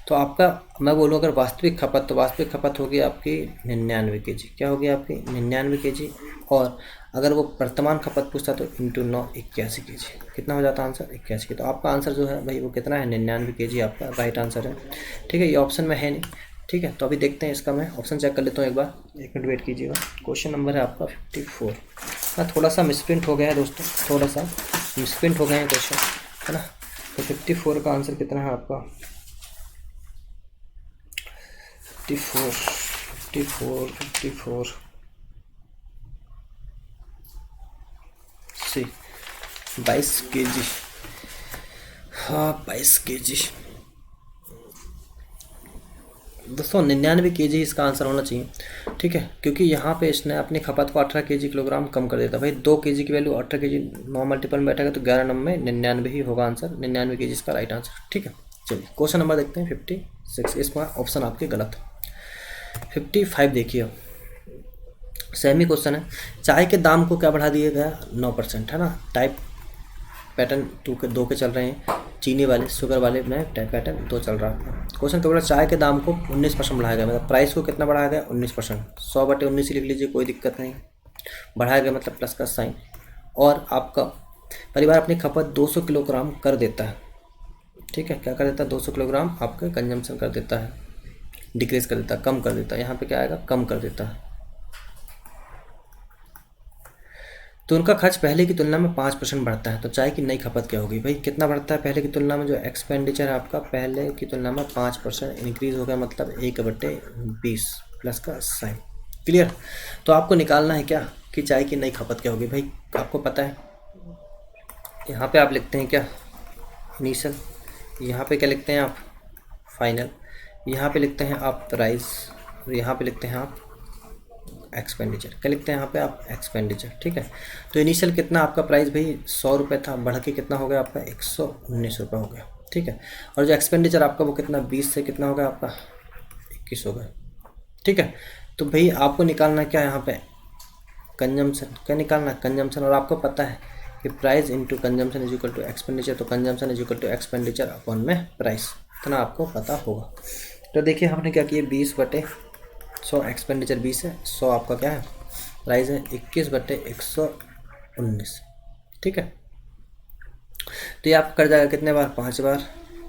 तो आपका मैं बोलूँ अगर वास्तविक खपत, तो वास्तविक खपत होगी आपकी 99 केजी। क्या होगी आपकी 99 केजी। और अगर वो वर्तमान खपत पूछता तो इंटू 9 81 केजी। कितना हो जाता आंसर 81। तो आपका आंसर जो है भाई वो कितना है 99 केजी, आपका राइट आंसर है। ठीक है, ये ऑप्शन में है नहीं। ठीक है, तो अभी देखते हैं इसका, मैं ऑप्शन चेक कर लेता हूँ एक बार, 1 मिनट वेट कीजिएगा। क्वेश्चन नंबर है आपका 54। हाँ, थोड़ा सा मिसप्रिंट हो गया है दोस्तों, थोड़ा सा मिसप्रिंट हो गए हैं क्वेश्चन, है ना। तो 54 का आंसर कितना है आपका 54 सी 22 केजी। हाँ 22 केजी दोस्तों, 99 केजी इसका आंसर होना चाहिए। ठीक है, क्योंकि यहाँ पे इसने अपनी खपत को 18 केजी किलोग्राम कम कर देता। भाई 2 केजी की वैल्यू 18 केजी 9 मल्टीपल में बैठेगा तो 11 नंबर में 99 ही होगा आंसर। 99 केजी इसका राइट आंसर। ठीक है, चलिए क्वेश्चन नंबर देखते हैं 56। इसमें ऑप्शन आपके गलत है। 55 देखिए, सेमी क्वेश्चन है। चाय के दाम को क्या बढ़ा दिया गया 9%, है ना। टाइप पैटर्न 2 के चल रहे हैं, चीनी वाले शुगर वाले में टाइप पैटर्न 2 चल रहा है। क्वेश्चन क्या बोला, चाय के दाम को 19% बढ़ाया गया, मतलब प्राइस को कितना बढ़ाया गया 19%। 100/19 ही लिख लीजिए, कोई दिक्कत नहीं। बढ़ाया गया मतलब प्लस का साइन। और आपका परिवार अपनी खपत 200 किलोग्राम कर देता है। ठीक है, क्या कर देता है 200 किलोग्राम आपका कंजम्पशन कर देता है, डिक्रीज कर देता है, कम कर देता है। यहाँ पे क्या आएगा कम कर देता है। तो उनका खर्च पहले की तुलना में 5% बढ़ता है। तो चाय की नई खपत क्या होगी भाई, कितना बढ़ता है पहले की तुलना में। जो एक्सपेंडिचर है आपका पहले की तुलना में 5% इंक्रीज हो गया, मतलब 1/20 प्लस का साइन। क्लियर। तो आपको निकालना है क्या कि चाय की नई खपत क्या होगी। भाई आपको पता है, यहाँ पे आप लिखते हैं क्या इनिशियल, यहाँ पे क्या लिखते हैं आप फाइनल, यहाँ पे लिखते हैं आप प्राइस, और यहाँ पे लिखते हैं आप एक्सपेंडिचर। क्या लिखते हैं यहाँ पे आप एक्सपेंडिचर। ठीक है, तो इनिशियल कितना आपका प्राइस भाई 100 रुपये था, बढ़ के कितना हो गया आपका 119 रुपये हो गया। ठीक है, और जो एक्सपेंडिचर आपका वो कितना 20 से कितना हो गया आपका 21 हो गया। ठीक है, तो भाई आपको निकालना क्या है यहाँ पे कंजम्पशन। क्या निकालना है कंजम्पशन। और आपको पता है कि price into consumption is equal to expenditure, तो consumption is equal to expenditure upon में प्राइस, इतना आपको पता होगा। तो देखिए हमने क्या किया 20/100 100 एक्सपेंडिचर 20 है, 100 आपका क्या है प्राइस है 21/119, ठीक है। तो ये आप कट जाएगा कितने बार, 5 बार।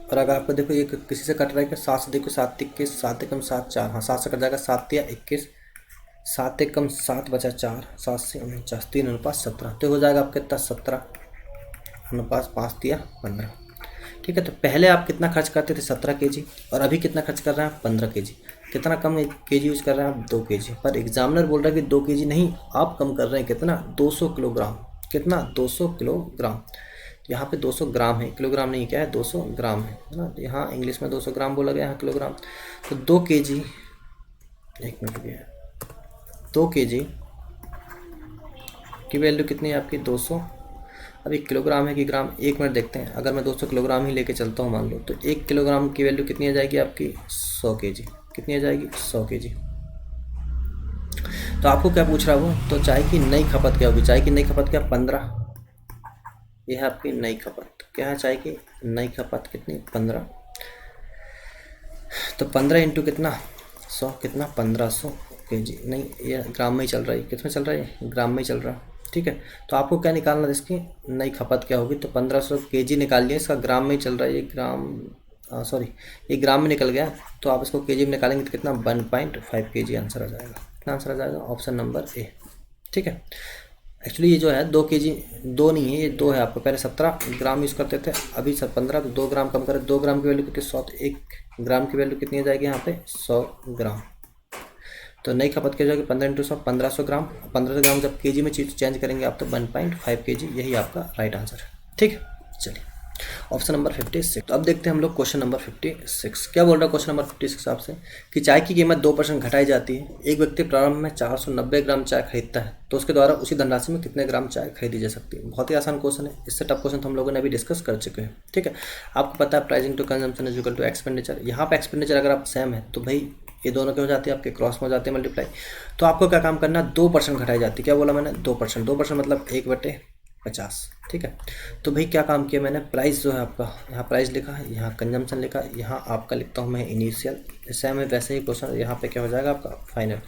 और अगर आपको देखो ये किसी से कट रहा है कि 7 से, देखो 7 21, 7 एकम 7 4, हाँ 7 से कट जाएगा, 7 या 21, 7 एकम 7 बचा 4, 7 से 49, 3:17, तो हो जाएगा आपके पास 17:5 ठीक है। तो पहले आप कितना खर्च करते थे 17 kg, और अभी कितना खर्च कर रहे हैं आप 15 kg। कितना कम kg यूज़ कर रहे हैं आप 2 kg, पर एग्जामिनर बोल रहा है कि 2 kg नहीं, आप कम कर रहे हैं कितना 200 किलोग्राम। कितना 200 किलोग्राम, यहाँ पे 200 ग्राम है, किलोग्राम नहीं, क्या है 200 ग्राम है ना। यहाँ इंग्लिश में 200 ग्राम बोला गया, यहाँ किलोग्राम। तो 2 kg, एक मिनट भी है, 2 kg की वैल्यू कितनी है आपकी 200। अभी किलोग्राम है कि ग्राम, एक मिनट देखते हैं। अगर मैं 200 किलोग्राम ही लेके चलता हूँ मान लो, तो 1 किलोग्राम की वैल्यू कितनी आ जाएगी आपकी 100 kg। कितनी आ जाएगी 100 kg। तो आपको क्या पूछ रहा है वो, तो चाय की नई खपत क्या होगी, चाय की नई खपत क्या 15, ये है आपकी नई खपत। क्या है चाय की नई खपत कितनी 15, तो 15 इंटू कितना 100, कितना 1500 kg। नहीं ये ग्राम में ही चल रहा है, कितने चल रहा है ग्राम में ही चल रहा है, ठीक है। तो आपको क्या निकालना है, इसकी नई खपत क्या होगी, तो 1500 kg निकाल लिया, इसका ग्राम में ही चल रहा है, ये ग्राम सॉरी ये ग्राम में निकल गया, तो आप इसको kg में निकालेंगे तो कितना 1.5 kg आंसर आ जाएगा। कितना आंसर आ जाएगा, ऑप्शन नंबर ए, ठीक है। एक्चुअली ये जो है 2 kg, 2 नहीं है ये 2 है। आपको पहले 17 ग्राम यूज़ करते थे, अभी 15, तो 2 ग्राम कम करें, 2 ग्राम की वैल्यू कितनी 100, तो 1 ग्राम की वैल्यू कितनी आ जाएगी यहाँ पे 100 ग्राम। तो नई खपत की जाएगी 15 इंटू 100, 1500 ग्राम। 1500 ग्राम जब kg में चीज चेंज करेंगे आप तो 1.5 kg, यही आपका राइट आंसर है, ठीक है। चलिए ऑप्शन नंबर 56। तो अब देखते हैं हम लोग क्वेश्चन नंबर 56 क्या बोल रहा है। क्वेश्चन नंबर 56 आपसे कि चाय की कीमत 2% घटाई जाती है, एक व्यक्ति प्रारंभ में 490 ग्राम चाय खरीदता है, तो उसके द्वारा उसी धनराशि में कितने ग्राम चाय खरीदी जा सकती है। बहुत ही आसान क्वेश्चन है, इससे टफ क्वेश्चन तो हम लोगों ने अभी डिस्कस कर चुके हैं, ठीक है। आपको पता है pricing to consumption is equal to expenditure. यहाँ पे एक्सपेंडिचर अगर आप सेम है तो भाई ये दोनों क्या हो जाती है आपके क्रॉस में हो जाते हैं मल्टीप्लाई। तो आपको क्या काम करना है 2% घटाई जाती है। क्या बोला मैंने 2%, 2% मतलब 1/50, ठीक है। तो भाई क्या काम किया मैंने, प्राइस जो है आपका यहाँ प्राइस लिखा है, यहाँ कंजम्पशन लिखा है, यहाँ आपका लिखता हूँ मैं इनिशियल, सेम है वैसे ही क्वेश्चन यहाँ पे क्या हो जाएगा आपका फाइनल।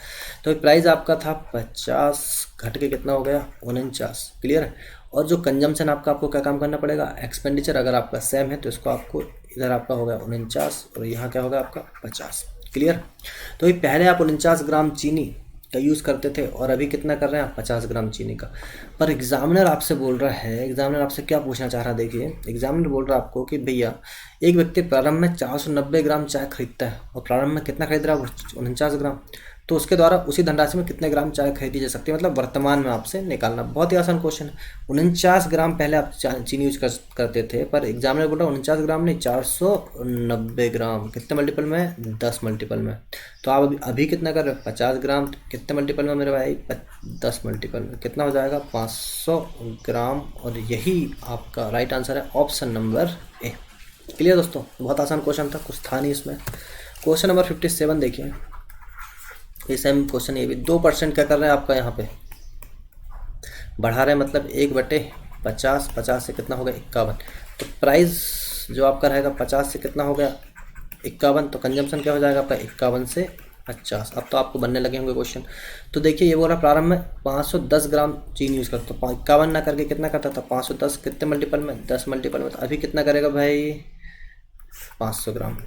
तो प्राइस आपका था 50 घट के कितना हो गया 49, क्लियर है। और जो कंजम्पशन आपको क्या काम करना पड़ेगा, एक्सपेंडिचर अगर आपका सेम है तो इसको आपको इधर आपका हो गया 49 और यहाँ क्या होगा आपका 50, क्लियर। तो ये पहले आप 49 ग्राम चीनी का यूज़ करते थे और अभी कितना कर रहे हैं आप 50 ग्राम चीनी का। पर एग्जामिनर आपसे बोल रहा है, एग्जामिनर आपसे क्या पूछना चाह रहा है, देखिए एग्जामिनर बोल रहा है आपको कि भैया एक व्यक्ति प्रारंभ में 490 ग्राम चाय खरीदता है और प्रारंभ में कितना खरीद रहा है 49 ग्राम, तो उसके द्वारा उसी धनराशि में कितने ग्राम चाय खरीदी जा सकती है, मतलब वर्तमान में आपसे निकालना। बहुत ही आसान क्वेश्चन है। 49 ग्राम पहले आप चीनी यूज करते थे, पर एग्जामिनर बोल रहा है 49 ग्राम नहीं 490 ग्राम। कितने मल्टीपल में 10 मल्टीपल में। तो आप अभी कितना कर रहे हो 50 ग्राम, कितने मल्टीपल में मेरे भाई 10 मल्टीपल में, कितना हो जाएगा 500 ग्राम। और यही आपका राइट आंसर है ऑप्शन नंबर ए, क्लियर दोस्तों। बहुत आसान क्वेश्चन था, कुछ था नहीं इसमें। क्वेश्चन नंबर 57 देखिए, ये सेम क्वेश्चन, ये भी 2% क्या कर रहे हैं आपका यहाँ पे बढ़ा रहे हैं, मतलब 1/50, 50 से कितना हो गया 51। तो प्राइस जो आपका रहेगा 50 से कितना हो गया 51, तो कंजम्पशन क्या हो जाएगा आपका 51 से 50। अब तो आपको बनने लगे होंगे क्वेश्चन। तो देखिए ये बोल रहा प्रारंभ में 510 ग्राम चीनी यूज़ करता, तो 51 ना करके कितना करता था 510, कितने मल्टीपल में 10 मल्टीपल में। तो अभी कितना करेगा भाई 500 ग्राम,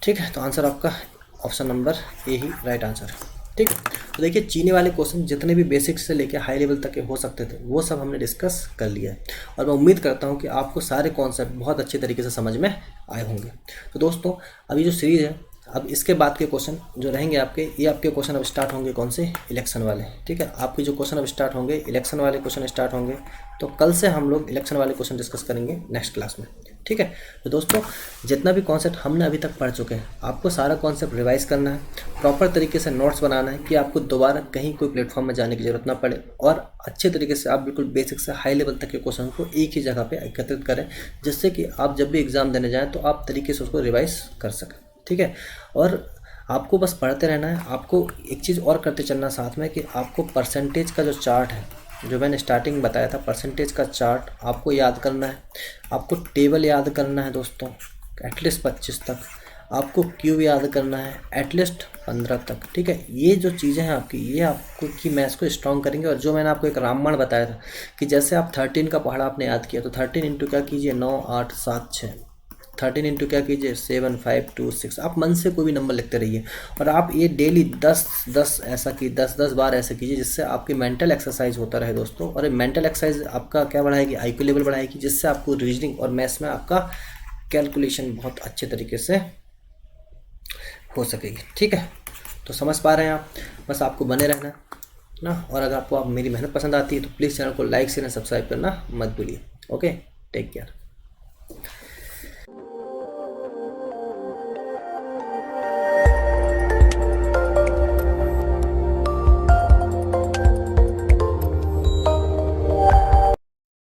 ठीक है। तो आंसर आपका option number A he right answer है, ठीक है। तो देखिए चीनी वाले क्वेश्चन जितने भी बेसिक से लेके हाई लेवल तक के हो सकते थे वो सब हमने डिस्कस कर लिया है, और मैं उम्मीद करता हूँ कि आपको सारे कॉन्सेप्ट बहुत अच्छे तरीके से समझ में आए होंगे। तो दोस्तों अभी जो सीरीज़ है, अब इसके बाद के क्वेश्चन जो रहेंगे आपके, ये आपके क्वेश्चन अब स्टार्ट होंगे कौन से, इलेक्शन वाले, ठीक है। आपके जो क्वेश्चन अब स्टार्ट होंगे इलेक्शन वाले क्वेश्चन स्टार्ट होंगे, तो कल से हम लोग इलेक्शन वाले क्वेश्चन डिस्कस करेंगे नेक्स्ट क्लास में, ठीक है। तो दोस्तों जितना भी कॉन्सेप्ट हमने अभी तक पढ़ चुके हैं, आपको सारा कॉन्सेप्ट रिवाइज करना है, प्रॉपर तरीके से नोट्स बनाना है कि आपको दोबारा कहीं कोई प्लेटफॉर्म में जाने की जरूरत ना पड़े, और अच्छे तरीके से आप बिल्कुल बेसिक से हाई लेवल तक के क्वेश्चन को एक ही जगह पे एकत्रित करें, जिससे कि आप जब भी एग्जाम देने जाएँ तो आप तरीके से उसको रिवाइज कर सकें, ठीक है। और आपको बस पढ़ते रहना है। आपको एक चीज़ और करते चलना साथ में कि आपको परसेंटेज का जो चार्ट है, जो मैंने स्टार्टिंग में बताया था, परसेंटेज का चार्ट आपको याद करना है, आपको टेबल याद करना है दोस्तों, एटलीस्ट 25 तक। आपको क्यूब याद करना है एटलीस्ट 15 तक, ठीक है। ये जो चीज़ें हैं आपकी, ये आपको की मैथ्स को स्ट्रॉन्ग करेंगे। और जो मैंने आपको एक रामबाण बताया था कि जैसे आप 13 का पहाड़ा आपने याद किया, तो 13 इंटू क्या कीजिए 9 8 7 6, 13 इंटू क्या कीजिए 7 5 2 6। आप मन से कोई भी नंबर लिखते रहिए और आप ये डेली 10 ऐसा की 10 बार ऐसे कीजिए, जिससे आपकी मेंटल एक्सरसाइज होता रहे दोस्तों। और ये मेंटल एक्सरसाइज आपका क्या बढ़ाएगी, IQ लेवल बढ़ाएगी, जिससे आपको रीजनिंग और मैथ्स में आपका कैलकुलेशन बहुत अच्छे तरीके से हो सकेगी, ठीक है। तो समझ पा रहे हैं आप, बस आपको बने रहना ना। और अगर आपको आप मेरी मेहनत पसंद आती है तो प्लीज़ चैनल को लाइक शेयर एंड सब्सक्राइब करना मत भूलिए। Okay, take care.